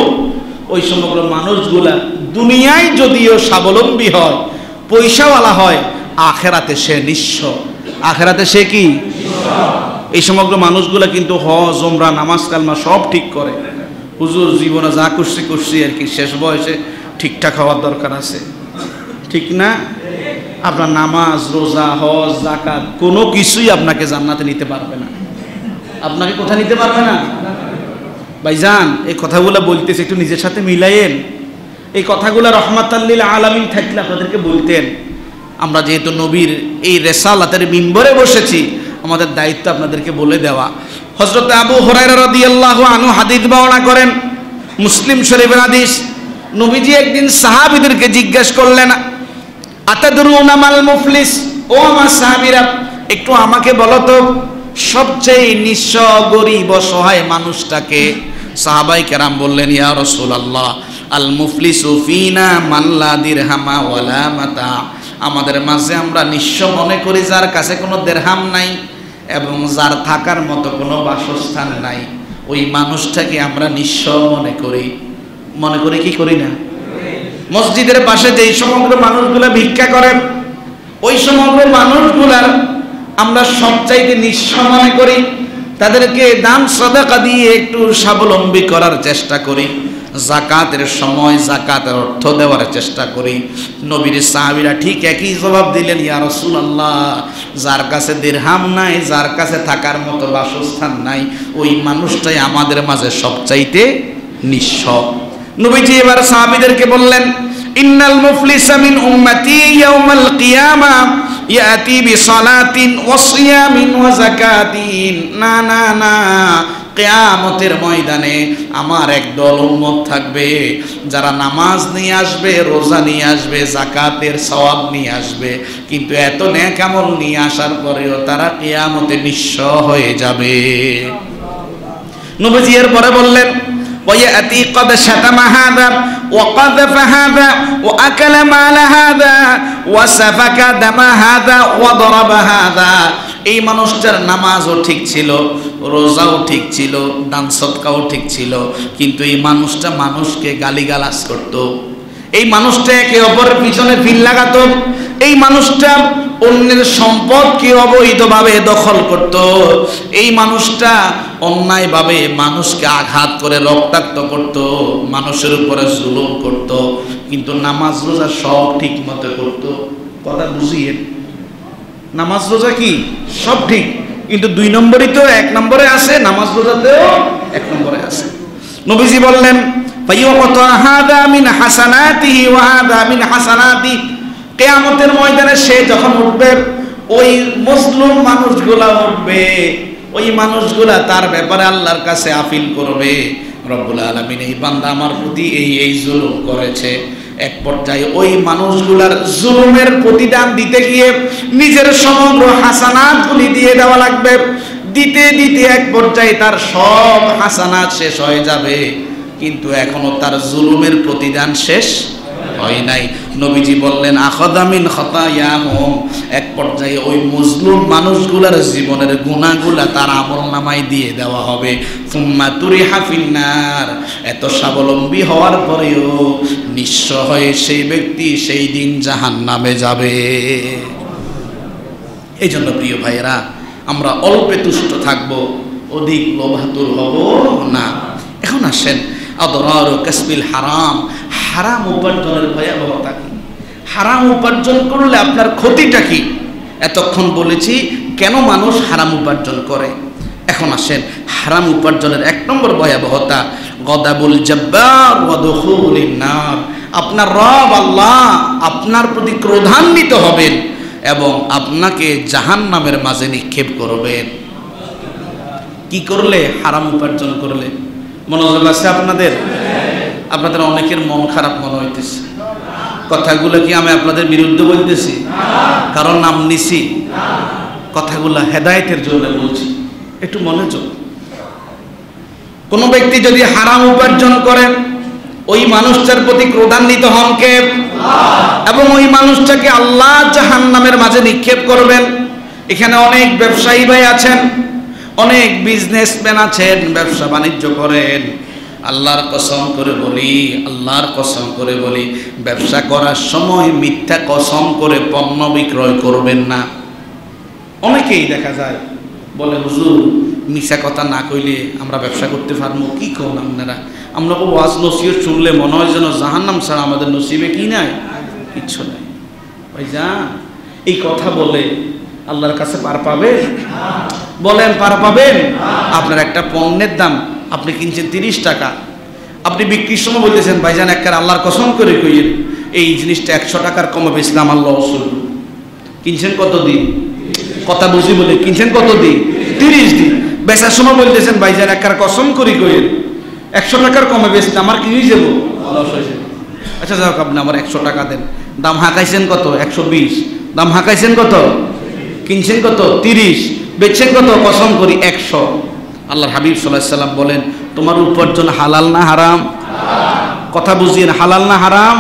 ওই সমগ্র মানুষগুলা দুনিয়ায় যদিও স্বাবলম্বী হয়, পয়সাওয়ালা হয়, আখেরাতে সে নিঃস্ব। আখেরাতে সে কি? এই সমগ্র মানুষগুলা কিন্তু হজ, ওমরা, নামাজ, কালমা সব ঠিক করে। হুজুর জীবনে যা করছি আর কি, শেষ বয়সে ঠিকঠাক হওয়ার দরকার আছে, ঠিক না? আপনার নামাজ, রোজা, হজ, যাকাত কোনো কিছুই আপনাকে জান্নাতে নিতে পারবে না। আপনাকে কোথায় নিতে পারবে না? ভাইজান, এই কথাগুলো বলতেছি, একটু নিজের সাথে মিলাইয়েন। এই কথাগুলো রহমাতাল লিল আলামিন থাকলে আপনাদেরকে বলতেন। আমরা যেহেতু নবীর এই রেসালাতের মিম্বরে বসেছি, আমাদের দায়িত্ব আপনাদেরকে বলে দেওয়া। হযরত আবু হুরায়রা রাদিয়াল্লাহু আনহু হাদিস বর্ণনা করেন, মুসলিম শরীফের হাদিস। নবীজি একদিন সাহাবীদেরকে জিজ্ঞাসা করলেন, আতাদরুনা মাল মুফলিস, ও আমার সাহাবীরা, একটু আমাকে বলো তো সবচেয়ে নিঃস্ব, গরিব, অসহায় মানুষটাকে? সাহাবায়ে কেরাম বললেন, ইয়া রাসূলুল্লাহ, আল মুফলিসু ফিনা মান লা দিরহামা ওয়ালা মাতা। আমাদের মাঝে আমরা নিঃস্ব মনে করি যার কাছে কোনো দিরহাম নাই এবং যার থাকার মতো কোনো বাসস্থান নাই, ওই মানুষটাকে আমরা নিঃস্ব মনে করি। মনে করি কি করি না? মসজিদের পাশে যেই সমগ্র মানুষগুলা ভিক্ষা করেন, ওই সমগ্র মানুষগুলার আমরা সবচাইতে নিঃস্ব মনে করি। তাদেরকে দান সাদাকা দিয়ে একটু স্বাবলম্বী করার চেষ্টা করি, যাকাতের সময় যাকাতের অর্থ দেওয়ার চেষ্টা করি। নবীর সাহাবীরা ঠিক একই জবাব দিলেন, ইয়া রাসূলুল্লাহ, যার কাছে দিরহাম নাই, যার কাছে থাকার মতো বাসস্থান নাই, ওই মানুষটাই আমাদের মাঝে সবচাইতে নিঃস্ব। নবীজি এবার সাহাবীদেরকে বললেন, ইন্নাল মুফলিসা মিন উম্মতি ইয়াউমাল কিয়ামা ইয়াতি বিসালাতিন ওয়া সিয়ামিন ওয়া যাকাতিন। না না না, কিয়ামতের ময়দানে আমার একদল উম্মত থাকবে যারা নামাজ নিয়ে আসবে, রোজা নিয়ে আসবে, যাকাতের সওয়াব নিয়ে আসবে, কিন্তু এত নেক আমল নিয়ে আসার পরেও তারা কিয়ামতে নিঃস্ব হয়ে যাবে। নবীজি এর পরে বললেন, ويأتي قد شتم هذا وقذف هذا وأكل مال هذا وسفك دم هذا وضرب هذا। এই মানুষটার নামাজও ঠিক ছিল, রোজাও ঠিক ছিল, দান সদকাও ঠিক ছিল, কিন্তু এই মানুষটা মানুষকে গালিগালাজ করত, এই মানুষটা একে অপরের পিছনে ফিল লাগাতো, এই মানুষটা অন্যের সম্পদকে অবৈধভাবে দখল করত, এই মানুষটা অন্যায়ভাবে মানুষকে আঘাত করে রক্তাক্ত করত, মানুষের উপরে জুলুম করত, কিন্তু নামাজ রোজা সব ঠিক মতো করত। কথা বুঝিয়ে, নামাজ রোজা কি সব ঠিক, কিন্তু 2 নম্বরই তো 1 নম্বরে আছে, নামাজ রোজাতেও 1 নম্বরে আছে। নবীজি বললেন, ফাইয়াকাতা হাদা মিন হাসানাতিহি ওয়া হাদা মিন হাসানাতি। কিয়ামতের ময়দানে সে যখন উঠবে, ওই মুসলিম মানুষগুলা উঠবে, ওই মানুষগুলা তার ব্যাপারে আল্লাহর কাছে আপিল করবে, রব্বুল আলামিন এই বান্দা আমার প্রতি এই জুলুম করেছে। এক পর্যায়ে ওই মানুষগুলার জুলুমের প্রতিদান দিতে গিয়ে নিজের সমগ্র হাসানাতগুলি দিয়ে দেওয়া লাগবে। দিতে দিতে এক পর্যায়ে তার সব হাসানাত শেষ হয়ে যাবে, কিন্তু এখনো তার জুলুমের প্রতিদান শেষ হয় নাই। নবীজি বললেন, আখাযা মিন খাতায়াহুম। এক পর্যায়ে ওই মুজলুম মানুষগুলার জীবনের গুনাহগুলা তার আমলনামায় দিয়ে দেওয়া হবে। সুম্মা তুরিহা ফিন্নার। এত স্বাবলম্বী হওয়ার পরেও নিঃস্ব হয়ে সেই ব্যক্তি সেই দিন জাহান্নামে যাবে। এই জন্য প্রিয় ভাইয়েরা, আমরা অল্পে তুষ্ট থাকবো, অধিক লোভাতুর হব না। এখন আসেন আদরারু কাসবিল হারাম, হারাম উপার্জনের ভয়াবহতা কি? হারাম উপার্জন করলে আপনার ক্ষতিটা কি? এতক্ষণ বলেছি কেন মানুষ হারাম উপার্জন করে। এখন আসেন হারাম উপার্জনের 1 নম্বর ভয়াবহতা, গদাবুল জব্বার ওয়া দুখুলিন নার। আপনার রব আল্লাহ আপনার প্রতি ক্রোধান্বিত হবেন এবং আপনাকে জাহান্নামের মাঝে নিক্ষেপ করবেন। কি করলে? হারাম উপার্জন করলে। মনোযোগ আছে আপনাদের? আপনাদের অনেকের মন খারাপ মনে হইতেছে। কথাগুলো কি আমি আপনাদের বিরুদ্ধে বলতেছি? কারণ নাম নিছি? কথাগুলো হেদায়েতের জন্য বলছি, একটু মনোযোগ। কোন ব্যক্তি যদি হারাম উপার্জন করে, ওই মানুষটার প্রতি ক্রোধান্বিত হন কে? এবং ওই মানুষটাকে আল্লাহ জাহান্নামের মাঝে নিক্ষেপ করবেন। এখানে অনেক ব্যবসায়ী ভাই আছেন, অনেক বিজনেসম্যান আছেন, ব্যবসা বাণিজ্য করেন। আল্লাহর কসম করে বলি, আল্লাহর কসম করে বলি, ব্যবসা করার সময় মিথ্যা কসম করে পণ্য বিক্রয় করবেন না। অনেকেই দেখা যায় বলে, হুজুর মিছা কথা না কইলে আমরা ব্যবসা করতে পারবো। কি কোন আপনারা? আমরা ওয়াজ নসিহত শুনলে মনে হয় যেন জাহান্নাম ছাড়া আমাদের নসিবে কি নাই, কিচ্ছু নাই। ভাইজান এই কথা বলে আল্লাহর কাছে পার পাবে? বলেন পার পাবেন? আপনার একটা পণ্যের দাম আপনি কিনছেন 30 টাকা, আপনি বিক্রির সময় বলতেছেন ভাইজান একবার আল্লাহর কসম করে কইয়েন এই জিনিসটা 100 টাকার কমে বেচলাম আল্লাহ রসুল। কিনছেন কত দিন? কথা বুঝি বলে কিনছেন কত দিন? 30 দিন। বেচার সময় বলতেছেন ভাইজান একবার কসম করি কইয়েন 100 টাকার কমে বেচতে আমার কি হয়ে যাবো? আচ্ছা যাক, আপনি আমার 100 টাকা দেন। দাম হাঁকাইছেন কত? 120। দাম হাঁকাইছেন কত? কিনছেন কত? 30। বেচছেন কত? কসম করি 100। আল্লাহর হাবিব সাল্লাল্লাহু আলাইহি সাল্লাম বলেন, তোমার উপার্জন হালাল না হারাম? কথা বুঝিয়েন, হালাল না হারাম?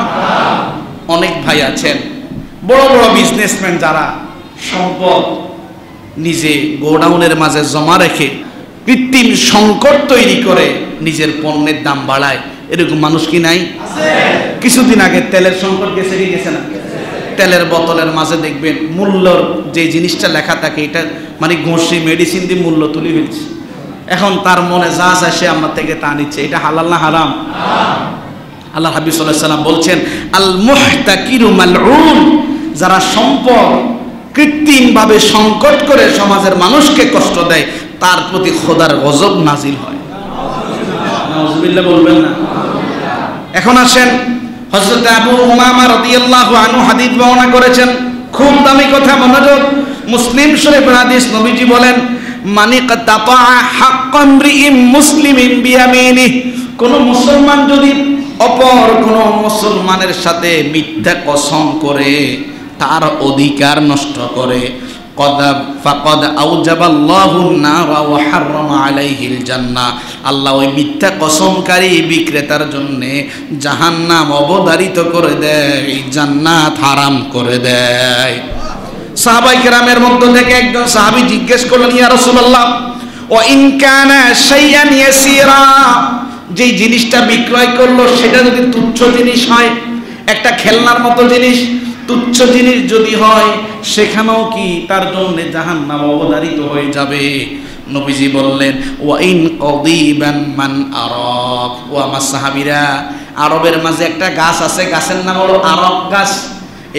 অনেক ভাই আছেন বড় বড় বিজনেসম্যান, যারা সম্পদ নিজে গোডাউনের মাঝে জমা রেখে কৃত্রিম সংকট তৈরি করে নিজের পণ্যের দাম বাড়ায়। এরকম মানুষ কি নাই? কিছুদিন আগে তেলের সংকট গেছে কি গেছে না? তেলের বোতলের মাঝে দেখবেন মূল্যর যে জিনিসটা লেখা থাকে এটা মানে ঘষে মেডিসিন দিয়ে মূল্য তুলে ফেলছে। এখন তার মনে যা চায় সে আমার থেকে তা নিচ্ছে। এটা হালাল না হারাম? আল্লাহ হাবিব সাল্লাল্লাহু আলাইহি সাল্লাম বলছেন, আল মুহতাকিরু মালউন। যারা সম্পদ কৃত্রিমভাবে সংকট করে সমাজের মানুষকে কষ্ট দেয়, তার প্রতি খোদার গজব নাজিল হয়। নাউজুবিল্লাহ বলবেন না? এখন আসেন, হযরত আবু উমামা রাদিয়াল্লাহু আনহু হাদিস বর্ণনা করেছেন, খুব দামি কথা, মনোযোগ। মুসলিম শরীফের হাদিস, নবীজি বলেন, মানিকাতাতা হাক্কাম রিইম মুসলিমিন বিয়ামিনিহি। কোন মুসলমান যদি অপর কোন মুসলমানের সাথে মিথ্যা কসম করে তার অধিকার নষ্ট করে, ফাকাদ আউজাবাল্লাহু নারা ওয়া হাররামা আলাইহিল জান্নাহ। আল্লাহ ওই মিথ্যা কসমকারী বিক্রেতার জন্য জাহান্নাম অবধারিত করে দেয়, জান্নাত হারাম করে দেয়। সাহাবায়ে কেরামের মধ্য থেকে একজন সাহাবী জিজ্ঞেস করলেন, ইয়া রাসূলুল্লাহ, ওয়া ইন কানা শাইআন ইয়াসীরা, যে জিনিসটা বিক্রয় করলো সেটা যদি তুচ্ছ জিনিস হয়, একটা খেলনার মতো জিনিস, তুচ্ছ জিনিস যদি হয়, সেখানেও কি তার জন্য জাহান্নাম অবধারিত হয়ে যাবে? নবীজি বললেন, ওয়া ইন কদিবান মান আরাক। ও আমার সাহাবীরা, আরবের মাঝে একটা গাছ আছে, গাছের নাম হলো আরক গাছ।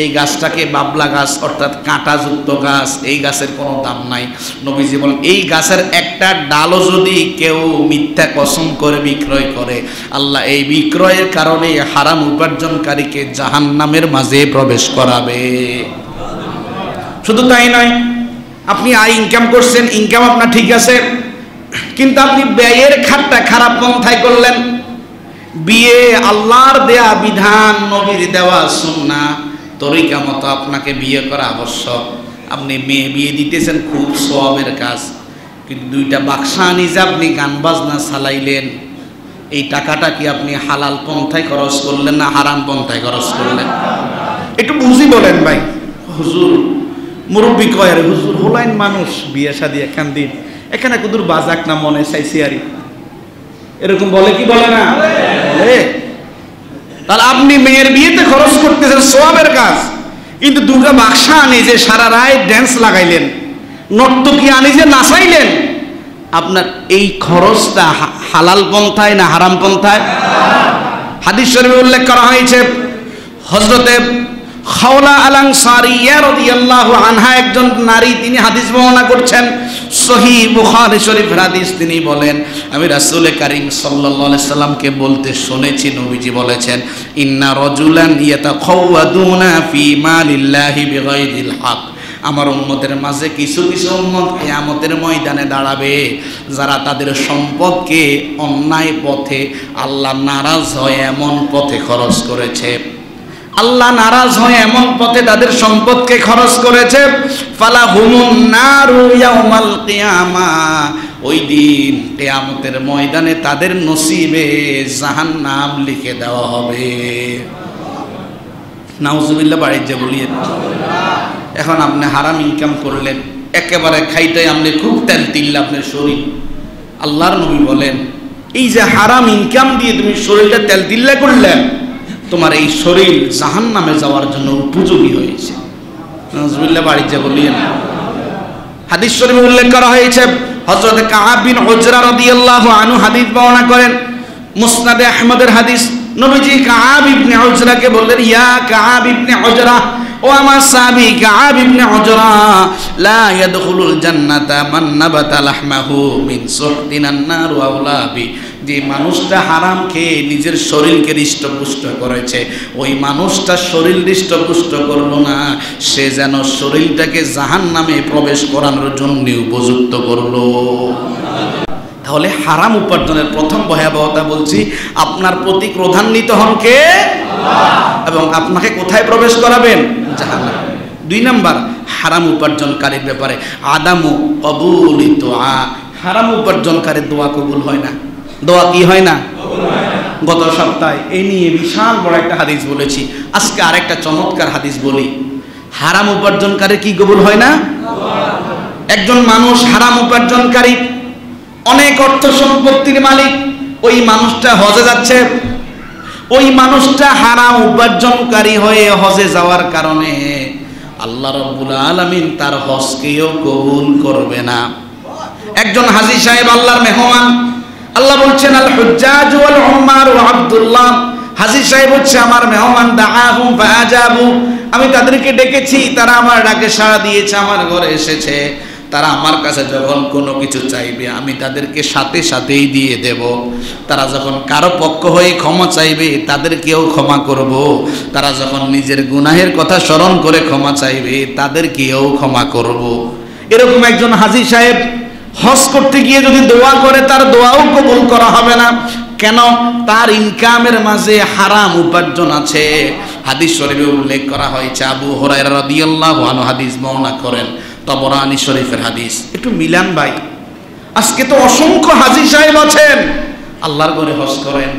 এই গাছটাকে বাবলা গাছ অর্থাৎ কাঁটাযুক্ত গাছ, এই গাছের কোনো দাম নাই। নবীজি বলেন, এই গাছের একটা ডালও যদি কেউ মিথ্যা কসম করে বিক্রয় করে, আল্লাহ এই বিক্রয়ের কারণে হারাম উপার্জনকারীকে জাহান্নামের মাঝে প্রবেশ করাবে। শুধু তাই নয়, আপনি আয় ইনকাম করছেন, ইনকাম আপনার ঠিক আছে, কিন্তু আপনি ব্যয়ের খাতটা খারাপ পন্থায় করলেন। বিয়ে আল্লাহর দেয়া বিধান, নবীর দেওয়া সুন্নাহ তরিকা মতো আপনাকে বিয়ে করা আবশ্যক। আপনি মেয়ে বিয়ে দিতেছেন, খুব সওয়াবের কাজ, কিন্তু 2টা বাক্সা আনিয়ে আপনি গান বাজনা চালাইলেন, এই টাকাটা কি আপনি হালাল পন্থায় খরচ করলেন না হারাম পন্থায় খরচ করলেন? একটু বুঝি বলেন ভাই। হুজুর মুরব্বী কয়, আরে হুজুর হলাইন মানুষ, বিয়ে শাদী একখান দিন, এখানে কুদুর বাজাক না মনে চাইছি আরি, এরকম বলে কি বলে না? বলে। তাহলে আপনি মেয়ের বিয়েতে খরচ করতেছেন সওয়াবের কাজ, কিন্তু 2টা বাক্সা আনে যে সারা রাত ড্যান্স লাগাইলেন, নর্তকী আনি যে নাচাইলেন, আপনার এই খরচটা হালাল পন্থায় না হারাম পন্থায়? হাদিস শরীফে উল্লেখ করা হয়েছে, হযরতে খাওলা আল-আনসারিয়া রাদিয়াল্লাহু আনহা একজন নারী, তিনি হাদিস বর্ণনা করছেন, সহিহ বুখারী শরীফের হাদিস। তিনি বলেন, আমি রাসূল কারীম সাল্লাল্লাহু আলাইহি সাল্লামকে বলতে শুনেছি, নবীজি বলেছেন, ইন্না রাজুলান ইয়াতাখাওয়াদুনা ফি মালিল্লাহি বিগাইরিল হক। আমার উম্মতের মাঝে কিছু কিছু উম্মত কিয়ামতের ময়দানে দাঁড়াবে, যারা তাদের সম্পদকে অন্যায় পথে, আল্লাহ নারাজ হয় এমন পথে খরচ করেছে, আল্লাহ নারাজ হয় এমন পথে তাদের সম্পদকে খরচ করেছে। ফালাহুমুন নারু ইয়াউমাল কিয়ামাহ, ওই দিন কিয়ামতের ময়দানে তাদের নসিবে জাহান্নাম লিখে দেওয়া হবে। নাউজুবিল্লাহ, বাড়ির যে বলিয়ে। এখন আপনি হারাম ইনকাম করলেন, একেবারে খাইতে আপনি খুব তেল তিল্লা আপনার শরীর। আল্লাহর নবী বলেন, এই যে হারাম ইনকাম দিয়ে তুমি শরীরটা তেল তিল্লা করলেন, তোমার এই শরীর জাহান্নামে যাওয়ার জন্য উপযোগী হয়েছে। নাউজুবিল্লাহ, বাড়ির যে বলিয়ে। হাদিস শরীফে উল্লেখ করা হয়েছে, হযরত কাআব বিন উজরা রাদিয়াল্লাহু আনহু হাদিস বর্ণনা করেন, মুসনাদে আহমদের হাদিস। নবীজি কাআব ইবনে উজরাকে বললেন, ইয়া কাআব ইবনে উজরা, ও আমার সাহাবী কাআব ইবনে উজরা, লা ইয়াদখুলুল জান্নাতা মান নাবাতা লাহমাহু মিন সুহতিন আন-নার ওয়া আওলাবি। যে মানুষটা হারাম খেয়ে নিজের শরীরকে হৃষ্টপুষ্ট করেছে, ওই মানুষটা শরীর হৃষ্টপুষ্ট করলো না, সে যেন শরীরটাকে জাহান্নামে প্রবেশ করানোর জন্য উপযুক্ত করলো। তাহলে হারাম উপার্জনের প্রথম ভয়াবহতা বলছি, আপনার প্রতি ক্রোধান্বিত হন কে? আল্লাহ। এবং আপনাকে কোথায় প্রবেশ করাবেন? জাহান্নামে। 2 নাম্বার, হারাম উপার্জনকারীর ব্যাপারে আদামু কবুলি দোয়া। হারাম উপার্জনকারীর দোয়া কবুল হয় না। দোয়া কি হয় না? গত সপ্তাহে এই নিয়ে বিশাল বড় একটা হাদিস বলেছি, আজকে আরেকটা চমৎকার হাদিস বলি। হারাম উপার্জনকারী কি কবুল হয় না? একজন মানুষ হারাম উপার্জনকারী, অনেক অর্থ সম্পত্তির মালিক, ওই মানুষটা হজে যাচ্ছে, ওই মানুষটা হারাম উপার্জনকারী হয়ে হজে যাওয়ার কারণে আল্লাহ রাব্বুল আলামিন তার হজকেও কবুল করবে না। একজন হাজী সাহেব আল্লাহর মেহমান, আল্লাহ বলছেন আল হুজ্জাজ ওয়াল উম্মার ওয়া আব্দুল্লাহ, হাজী সাহেব হচ্ছে আমার মেহমান, দাআহুম ফাআজাবু, আমি তাদেরকে ডেকেছি, তারা আমার ডাকে সাড়া দিয়েছে, আমার ঘরে এসেছে। তারা আমার কাছে যখন কোনো কিছু চাইবে আমি তাদেরকে সাথে সাথেই দিয়ে দেব। তারা যখন কারো পক্ষ হয়ে ক্ষমা চাইবে তাদেরকেও ক্ষমা করব। তারা যখন নিজের গুনাহের কথা স্মরণ করে ক্ষমা চাইবে তাদেরকেও ক্ষমা করব। এরকম একজন হাজী সাহেব হজ করতে গিয়ে যদি দোয়া করে তার দোয়াও কবুল করা হবে না। কেন? তার ইনকামের মাঝে হারাম উপার্জন আছে। হাদিস শরীফে উল্লেখ করা হয়েছে, আবু হুরায়রা রাদিয়াল্লাহু আনহু হাদিস বর্ণনা করেন, তবরানী শরীফের হাদিস। একটু মিলান ভাই, আজকে তো অসংখ্য হাজী সাহেব আছেন, আল্লাহর ঘরে হজ করেন,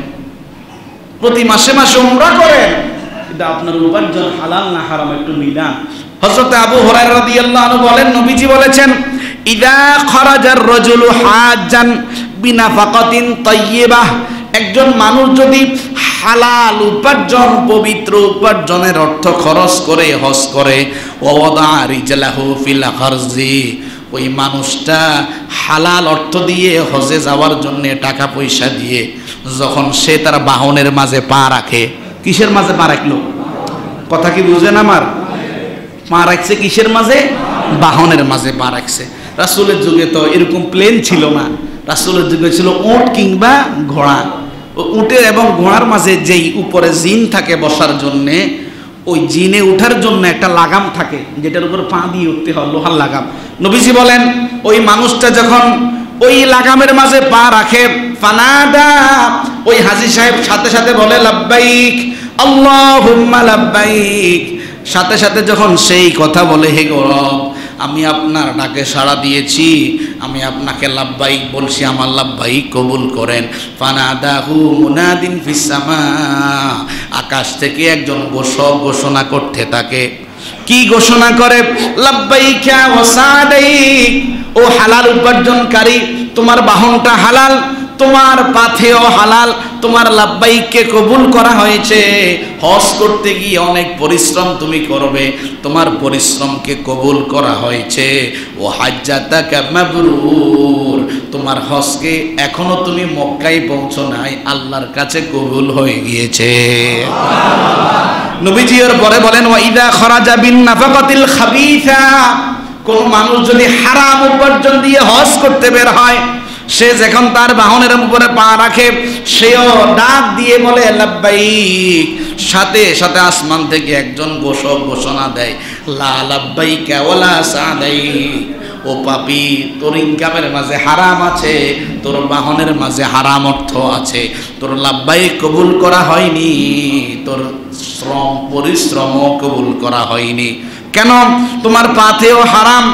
প্রতি মাসে মাসে উমরা করেন, কিন্তু আপনার উপার্জন হালাল না হারাম একটু মিলান। হযরত আবু হুরায়রা রাদিয়াল্লাহু আনহু বলেন, নবীজি বলেছেন, ইদা খরাজার রাজুলু হাজ্জান বিনাফাকাতিন তাইয়্যিবাহ, একজন মানুষ যদি হালাল উপার্জন, পবিত্র উপার্জনের অর্থ খরচ করে হজ করে, ওয়াদা রিজলাহু ফিল খারজি, ওই মানুষটা হালাল অর্থ দিয়ে হজে যাওয়ার জন্য টাকা পয়সা দিয়ে যখন সে তার বাহনের মাঝে পা রাখে, কিসের মাঝে পা রাখলো? কথা কি বুঝেন আমার? পা রাখছে কিসের মাঝে? বাহনের মাঝে পা রাখছে। রাসূলের যুগে তো এরকম প্লেন ছিল না, রাসূলের যুগে ছিল উট কিংবা ঘোড়া। উটের এবং ঘোড়ার মাঝে যেই উপরে জিন থাকে বসার জন্যে, ওই জিনে উঠার জন্য একটা লাগাম থাকে যেটার উপর পা দিয়ে উঠতে হয়, লোহার লাগাম। নবীজি বলেন ওই মানুষটা যখন ওই লাগামের মাঝে পা রাখে, ফানাদা, ওই হাজী সাহেব সাথে সাথে বলে লাব্বাইক আল্লাহুম্মা লাব্বাইক, সাথে সাথে যখন সেই কথা বলে, হে গৌরব আমি আপনার ডাকে সাড়া দিয়েছি, আমি আপনাকে লাব্বাইক বলছি, আমার লাব্বাইক কবুল করেন। ফানাদাহু মুনাদিন ফিস সামা, আকাশ থেকে একজন ঘোষণা করতে থাকে। কি ঘোষণা করে? লাব্বাইকা ওয়া সাদাইক, ও হালাল উপার্জনকারী, তোমার বাহনটা হালাল, তোমার পাথেও হালাল, তোমার লাব্বাইককে কবুল করা হয়েছে। হজ করতে গিয়ে অনেক পরিশ্রম তুমি করবে, তোমার পরিশ্রমকে কবুল করা হয়েছে। ও হাজ্জাতাকা মাবরুর, তোমার হজকে এখনো তুমি মক্কায় পৌঁছো নাই, আল্লাহর কাছে কবুল হয়ে গিয়েছে। নবীজি এর পরে বলেন ওয়া ইযা খরাজা বিন নাফাকাতিল খাবিসা, কোন মানুষ যদি হারাম উপার্জন দিয়ে হজ করতে বের হয়, সে যখন তার বাহনের উপরে পা রাখে সেও ডাক দিয়ে বলে লাব্বাইক, সাথে সাথে আসমান থেকে একজন ঘোষণা দেয় লা লাব্বাইকা ওয়ালা সাদাইক, ও পাপী, তোর ইনকামের মাঝে হারাম আছে, তোর বাহনের মাঝে হারাম অর্থ আছে, তোর লাব্বাইক কবুল করা হয়নি, তোর পরিশ্রমও কবুল করা হয়নি। কেন? তোমার পাথেও হারাম,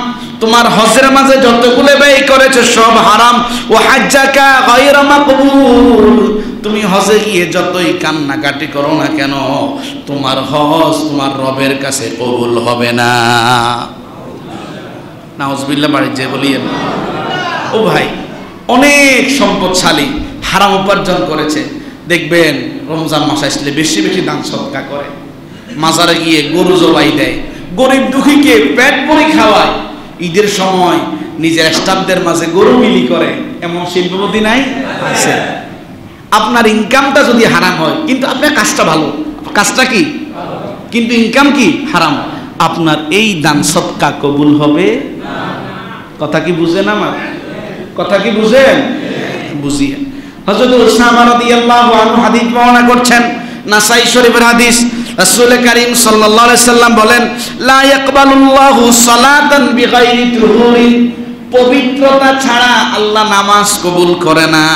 তোমার হজের মাঝে যতগুলো ব্যয় করেছে সব হারাম। ও হাজ্জাকা গায়রা মাকবুল, তুমি হজে গিয়ে যতই কান্নাকাটি করো না কেন, তোমার হজ তোমার রবের কাছে কবুল হবে না। নাউজুবিল্লাহ বাড়ি যে বলিয়েন। ও ভাই, অনেক সম্পদশালী হারাম উপার্জন করেছে, দেখবেন রমজান মাস আসলে বেশি বেশি দান সদকা করে, মাজারে গিয়ে গরু জবাই দেয়, গরিব দুঃখীকে পেট ভরে খাওয়ায়, ঈদের সময় নিজের স্টাফদের মাঝে গরু বিলি করে, এমন শিল্পপতি নাই? আছে। আপনার ইনকামটা যদি হারাম হয়, কিন্তু আপনার কাজটা ভালো, কাজটা কি কিন্তু ইনকাম কি হারাম, আপনার এই দান সদকা কবুল হবে না। কথা কি বুঝেন? আমার কথা কি বুঝেন? বুঝিয়ে। হযরত উসামা রাদিয়াল্লাহু আনহু হাদিস বর্ণনা করছেন, নাসাই শরীফের হাদিস। রাসূল কারীম সাল্লাল্লাহু আলাইহি সাল্লাম বলেন, লা ইয়াকবালুল্লাহু সালাতান বিগাইরি তুহুরিন, পবিত্রতা ছাড়া আল্লাহ নামাজ কবুল করে না।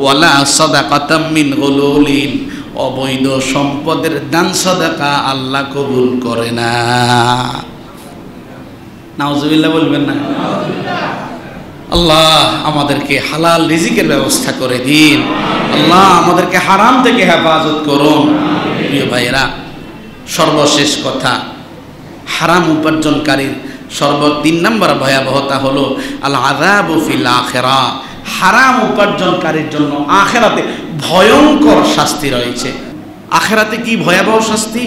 ওয়ালা সাদাকাতাম মিন গুলুলিন, অবৈধ সম্পদের দান সাদাকা আল্লাহ কবুল করে না। নাউজুবিল্লাহ বলবেন না? আল্লাহ আমাদেরকে হালাল রিজিকের ব্যবস্থা করে দিন, আল্লাহ আমাদেরকে হারাম থেকে হেফাজত করুন। প্রিয় ভাইয়েরা, সর্বশেষ কথা, হারাম উপার্জনকারীর 3 নম্বর ভয়াবহতা হলো আল আযাবু ফিল আখিরা, হারাম উপার্জনকারীর জন্য আখিরাতে ভয়ঙ্কর শাস্তি রয়েছে। আখিরাতে কি ভয়াবহ শাস্তি?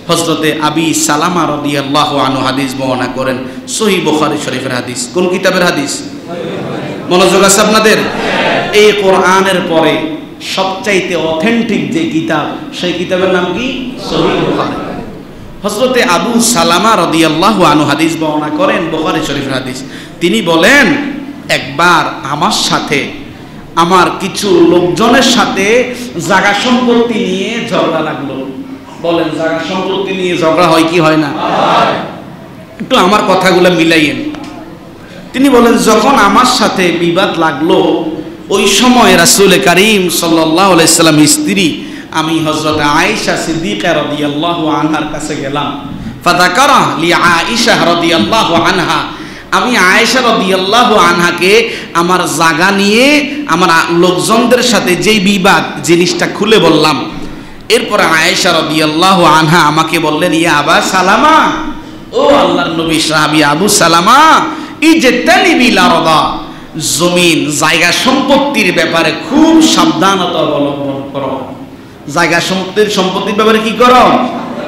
হযরতে আবি সালামা রাদিয়াল্লাহু আনহু হাদিস বর্ণনা করেন, সহিহ বুখারী শরীফের হাদিস। কোন কিতাবের হাদিস? মনোযোগ আছে আপনাদের? এই কোরআনের পরে সবচাইতে অথেন্টিক যে কিতাব, সেই কিতাবের নাম কি? সহিহ বুখারী। হযরতে আবু সালামা রাদিয়াল্লাহু আনহু হাদিস বর্ণনা করেন, বুখারী শরীফের হাদিস। তিনি বলেন, একবার আমার সাথে আমার কিছু লোকজনের সাথে জায়গা সম্পত্তি নিয়ে ঝগড়া লাগলো। বলেন, জায়গা সম্পত্তি নিয়ে ঝগড়া হয় কি হয় না? একটু আমার কথাগুলো মিলাইয়েন। তিনি বলেন, যখন আমার সাথে বিবাদ লাগলো, ওই সময় রাসূল কারীম সাল্লাল্লাহু আলাইহি সাল্লাম স্ত্রী আমি হযরত আয়েশা সিদ্দিকা রাদিয়াল্লাহু আনহার কাছে গেলাম। ফাযাকারা লি আয়েশা রাদিয়াল্লাহু আনহা, আমি আয়েশা রাদিয়াল্লাহু আনহাকে আমার জায়গা নিয়ে আমার লোকজনদের সাথে যেই বিবাদ জিনিসটা খুলে বললাম। এরপরে আয়েশা রাদিয়াল্লাহু আনহা আমাকে বললেন, ইয়া আবা সালামা, ও আল্লাহর নবী সাহাবী আবু সালামা, ইজতানিবিল আরদা, জমিন জায়গা সম্পত্তির ব্যাপারে খুব সাবধানতা অবলম্বন করো। জায়গা সম্পত্তির ব্যাপারে কি করো?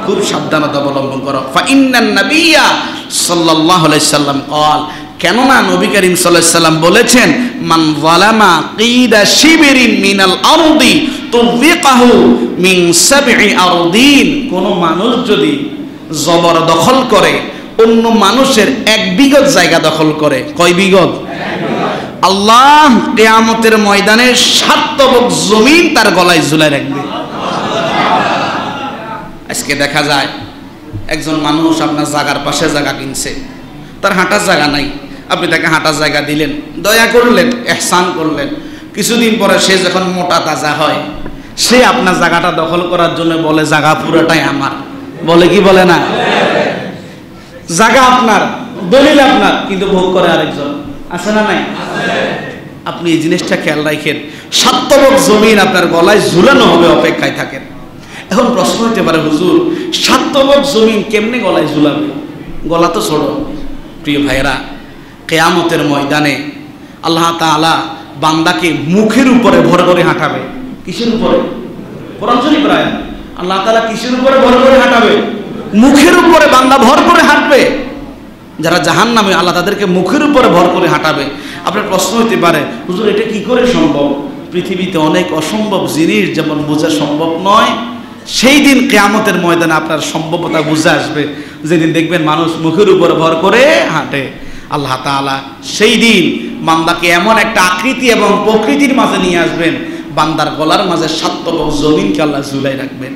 খুব সাবধানতা অবলম্বন করো। ফা ইন্নান নাবিয়্যা সাল্লাল্লাহু আলাইহি সাল্লাম ক্বাল, কেননা নবী করিম সাল্লাল্লাহু আলাইহি সাল্লাম বলেছেন, মান যালামা কিদা শিবরিন মিনাল আরদি তুযিকাহু মিন 7 আরদিন, কোন মানুষ যদি জবর দখল করে, অন্য মানুষের 1 বিঘত জায়গা দখল করে, কয় বিঘত? আল্লাহ কিয়ামতের ময়দানে 7 তবক জমিন তার গলায় ঝুলায় রাখবে। আজকে দেখা যায় একজন মানুষ আপনার জায়গার পাশে জায়গা কিনছে, তার হাঁটার জায়গা নাই, আপনি তাকে হাঁটার জায়গা দিলেন, দয়া করলেন, ইহসান করলেন। কিছুদিন পরে সে যখন মোটা তাজা হয়, সে আপনার জায়গাটা দখল করার জন্য বলে জায়গা পুরোটাই আমার। বলে কি বলে না? জায়গা আপনার, দলিল আপনার, কিন্তু ভোগ করে আরেকজন। আছে না নাই? আপনি এই জিনিসটা খেয়াল রাখেন, 7 তবক জমিন আপনার গলায় ঝুলানো হবে, অপেক্ষায় থাকেন। এখন প্রশ্ন হতে পারে, হুজুর 7 তবক জমিন কেমনে গলায় ঝুলাবে? গলা তো ছোট। প্রিয় ভাইয়েরা, কিয়ামতের ময়দানে আল্লাহ তাআলা বান্দাকে মুখের উপরে ভর করে হাঁটাবে। কিসের উপরে? কোরআন শরীফের আয়াত। আল্লাহ তাআলা কিসের উপরে ভর করে হাঁটাবে? মুখের উপরে বান্দা ভর করে হাঁটবে। যারা জাহান্নামে, আল্লাহ তাদেরকে মুখের উপরে ভর করে হাঁটাবে। আপনার প্রশ্ন হতে পারে, হুজুর এটা কি করে সম্ভব? পৃথিবীতে অনেক অসম্ভব জিনিস যেমন বোঝা সম্ভব নয়, সেই দিন কিয়ামতের ময়দানে আপনার সম্ভবতা বুঝে আসবে, যেদিন দেখবেন মানুষ মুখের উপরে ভর করে হাঁটে। আল্লাহ তাআলা সেই দিন বান্দাকে এমন একটা আকৃতি এবং প্রকৃতির মাঝে নিয়ে আসবেন, বান্দার গলার মাঝে 7 তবক জমিনকে আল্লাহ ঝুলাই রাখবেন।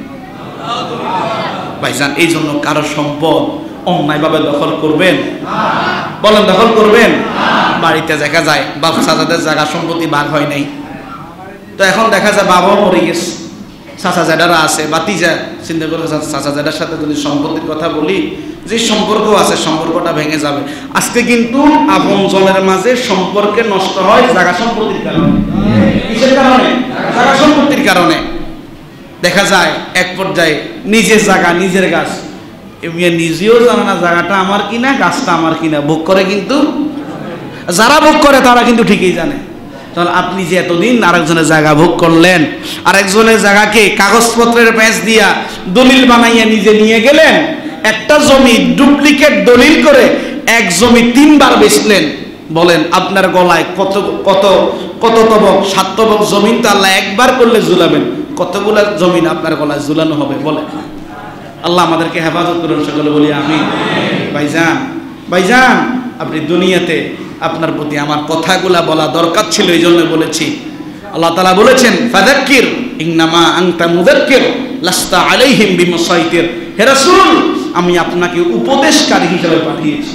ভাইজান, এই জন্য কারো সম্পদ অন্যায়ভাবে দখল করবেন? বলেন, দখল করবেন? বাড়িতে দেখা যায় বাপ চাচাদের জায়গা সম্পত্তি ভাগ হয় নাই, তো এখন দেখা যায় বাবাও মরে গেছে, চাচা জেডারা আছে, বাতিজা চিন্তা করে চাচা জেডার সাথে যদি সম্পত্তির কথা বলি, যে সম্পর্ক আছে সম্পর্কটা ভেঙে যাবে। আজকে কিন্তু আপনজনের মাঝে সম্পর্ক নষ্ট হয় জায়গা সম্পত্তির কারণে। কিসের কারণে? জায়গা সম্পত্তির কারণে। দেখা যায় এক পর্যায়ে নিজের জায়গা, নিজের গাছ, নিজেও জানে না জায়গাটা আমার কিনা, গাছটা আমার কিনা, ভোগ করে, কিন্তু যারা ভোগ করে তারা কিন্তু ঠিকই জানে। তাহলে আপনি যে এতদিন আরেকজনের জায়গা ভোগ করলেন, আরেকজনের জায়গাকে কাগজপত্রের প্যাঁচ দিয়া দলিল বানাইয়া নিজে নিয়ে গেলেন, একটা জমি ডুপ্লিকেট দলিল করে এক জমি 3 বার বেচলেন, বলেন আপনার গলায় কত কত কত তবক? 7 তবক জমিন তো আল্লাহ একবার করলে ঝুলাবেন, কতগুলা জমিন আপনার গলায় ঝুলানো হবে? বলেন। আল্লাহ আমাদেরকে হেফাজত করুন, সকলে বলি আমিন। ভাইজান, ভাইজান, আপনি দুনিয়াতে আপনার প্রতি আমার কথাগুলা বলা দরকার ছিল, এই জন্য বলেছি। আল্লাহ তাআলা বলেছেন, ফাযাক্কির ইন্নামা আনতা মুযাক্কির লাস্তা আলাইহিম বিমুসাইতির। হে রাসূল, আমি আপনাকে উপদেশকারী হিসেবে পাঠিয়েছি,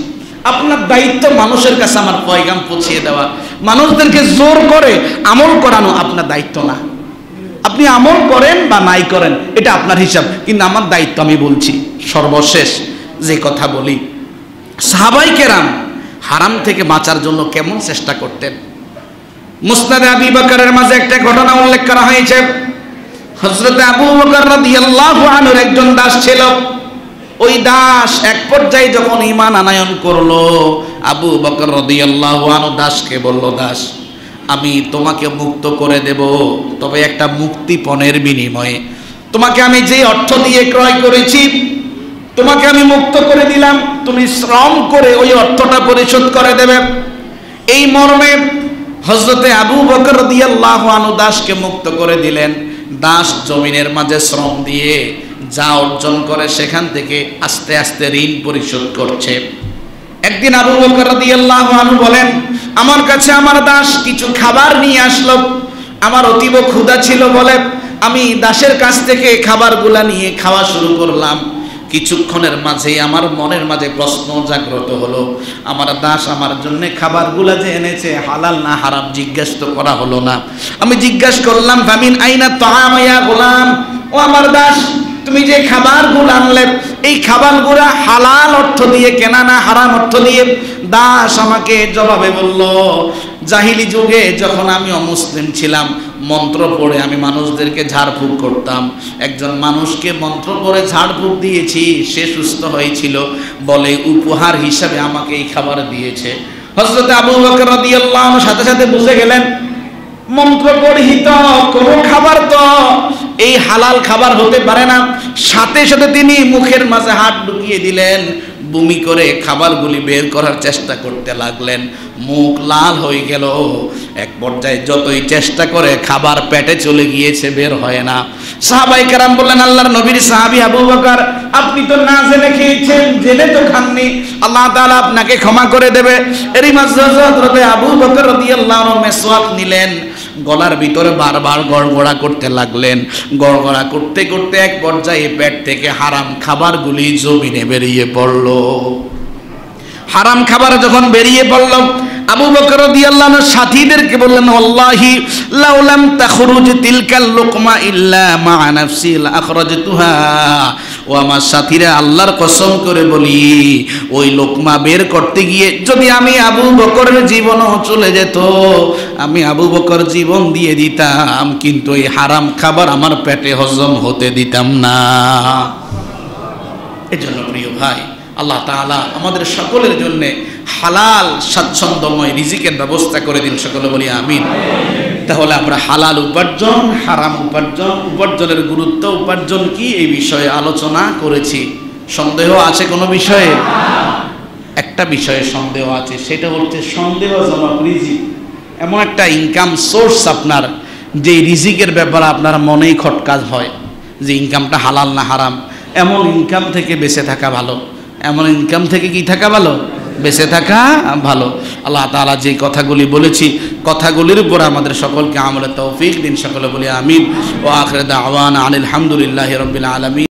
আপনার দায়িত্ব মানুষের কাছে আমার পয়গাম পৌঁছিয়ে দেওয়া, মানুষদেরকে জোর করে আমল করানো আপনার দায়িত্ব না। আপনি আমল করেন বা নাই করেন এটা আপনার হিসাব, কিন্তু আমার দায়িত্ব আমি বলছি। সর্বশেষ যে কথা বলি, সাহাবায়ে কেরাম হারাম থেকে বাঁচার জন্য কেমন চেষ্টা করতেন। মুসনাদে আবি বকরের মাঝে একটা ঘটনা উল্লেখ করা হয়েছে। হযরত আবু বকর রাদিয়াল্লাহু আনহুর একজন দাস ছিল। ওই দাস এক পর্যায়ে যখন ঈমান আনয়ন করলো, আবু বকর রাদিয়াল্লাহু আনহু দাসকে বলল, দাস, আমি তোমাকে মুক্ত করে দেব, তবে একটা মুক্তিপণের বিনিময়ে। তোমাকে আমি যে অর্থ দিয়ে ক্রয় করেছি তোমাকে আমি মুক্ত করে দিলাম, তুমি শ্রম করে ওই অর্থটা পরিশোধ করে দেবে। এই মর্মে হযরতে আবু বকর রাদিয়াল্লাহু আনহু দাসকে মুক্ত করে দিলেন। দাস জমিনের মাঝে শ্রম দিয়ে যা অর্জন করে সেখান থেকে আস্তে আস্তে ঋণ পরিশোধ করছে। একদিন আবু বকর রাদিয়াল্লাহু আনহু বলেন, আমার কাছে আমার দাস কিছু খাবার নিয়ে আসলো, আমার অতীব ক্ষুধা ছিল বলে আমি দাসের কাছ থেকে খাবারগুলা নিয়ে খাওয়া শুরু করলাম। কিছুক্ষণের মাঝেই আমার মনের মাঝে প্রশ্ন জাগ্রত হলো, আমার দাস আমার জন্য খাবারগুলা যে এনেছে হালাল না হারাম জিজ্ঞেস তো করা হলো না। আমি জিজ্ঞাসা করলাম, ফামিন আইনা তাআম ইয়া গোলাম, ও আমার দাস, তুমি যে খাবারগুলো আনলে এই খাবারগুলো হালাল অর্থ দিয়ে কেনা না হারাম অর্থ দিয়ে? দাস আমাকে জবাবে বলল, জাহিলি যুগে যখন আমি অমুসলিম ছিলাম, মন্ত্র পড়ে আমি মানুষদেরকে ঝাড়ফুঁক করতাম। একজন মানুষকে মন্ত্র পড়ে ঝাড়ফুঁক দিয়েছি, সে সুস্থ হয়েছিল বলে উপহার হিসাবে আমাকে এই খাবার দিয়েছে। হযরত আবু বকর রাদিয়াল্লাহু আনহু সাথে সাথে বুঝে গেলেন, মন্ত্র পরিহিত কোনো খাবার তো এই হালাল খাবার হতে পারে না। সাথে সাথে তিনি মুখের মাঝে হাত ঢুকিয়ে দিলেন, বমি করে খাবারগুলি বের করার চেষ্টা করতে লাগলেন। মুখ লাল হয়ে গেল। এক পর্যায়ে যতই চেষ্টা করে খাবার পেটে চলে গিয়েছে, বের হয় না। সাহাবায়ে কেরাম বললেন, আল্লাহর নবীর সাহাবী আবু বকর, আপনি তো না জেনে খেয়েছেন, জেনে তো খাননি, আল্লাহ তাআলা আপনাকে ক্ষমা করে দেবে। এরই মাঝে হযরত আবু বকর রাদিয়াল্লাহু আনহু মেসওয়াক নিলেন, গলার ভিতরে বারবার গড়গড়া করতে লাগলেন। গড়গড়া করতে করতে এক পর্যায়ে পেট থেকে হারাম খাবারগুলি জমিনে বেরিয়ে পড়ল। হারাম খাবার যখন বেরিয়ে পড়ল, আবু বকর রাদিয়াল্লাহু আনহু সাথীদেরকে বললেন, ওয়াল্লাহি লাউলাম তাখরুজ তিলকাল লুকমা ইল্লা মা নাফসি লা আখরাজতুহা। ও আমার সাথীরা, আল্লাহর কসম করে বলি, ওই লোকমা বের করতে গিয়ে যদি আমি আবু বকরের জীবনও চলে যেত, আমি আবু বকর জীবন দিয়ে দিতাম, কিন্তু এই হারাম খাবার আমার পেটে হজম হতে দিতাম না। এজন্য প্রিয় ভাই, আল্লাহ তাআলা আমাদের সকলের জন্য হালাল স্বাচ্ছন্দ্যময় রিজিকের ব্যবস্থা করে দিন, সকলে বলি আমিন। তাহলে আমরা হালাল উপার্জন, হারাম উপার্জন, উপার্জনের গুরুত্ব, উপার্জন কি, এই বিষয়ে আলোচনা করেছি। সন্দেহ আছে কোনো বিষয়ে? একটা বিষয়ে সন্দেহ আছে, সেটা হচ্ছে সন্দেহজনক রিজিক। এমন একটা ইনকাম সোর্স আপনার, যে রিজিকের ব্যাপারে আপনার মনেই খটকাজ হয় যে ইনকামটা হালাল না হারাম। এমন ইনকাম থেকে বেঁচে থাকা ভালো, এমন ইনকাম থেকে কি থাকা ভালো, বেঁচে থাকা ভালো। আল্লাহ তাআলা যে কথাগুলি বলেছি, কথাগুলির উপর আমাদের সকলকে আমলের তৌফিক দিন। সকলে বলি আমিন। ওয়া আখিরু দাওয়ানা আনিল হামদুলিল্লাহি রাব্বিল আলামিন।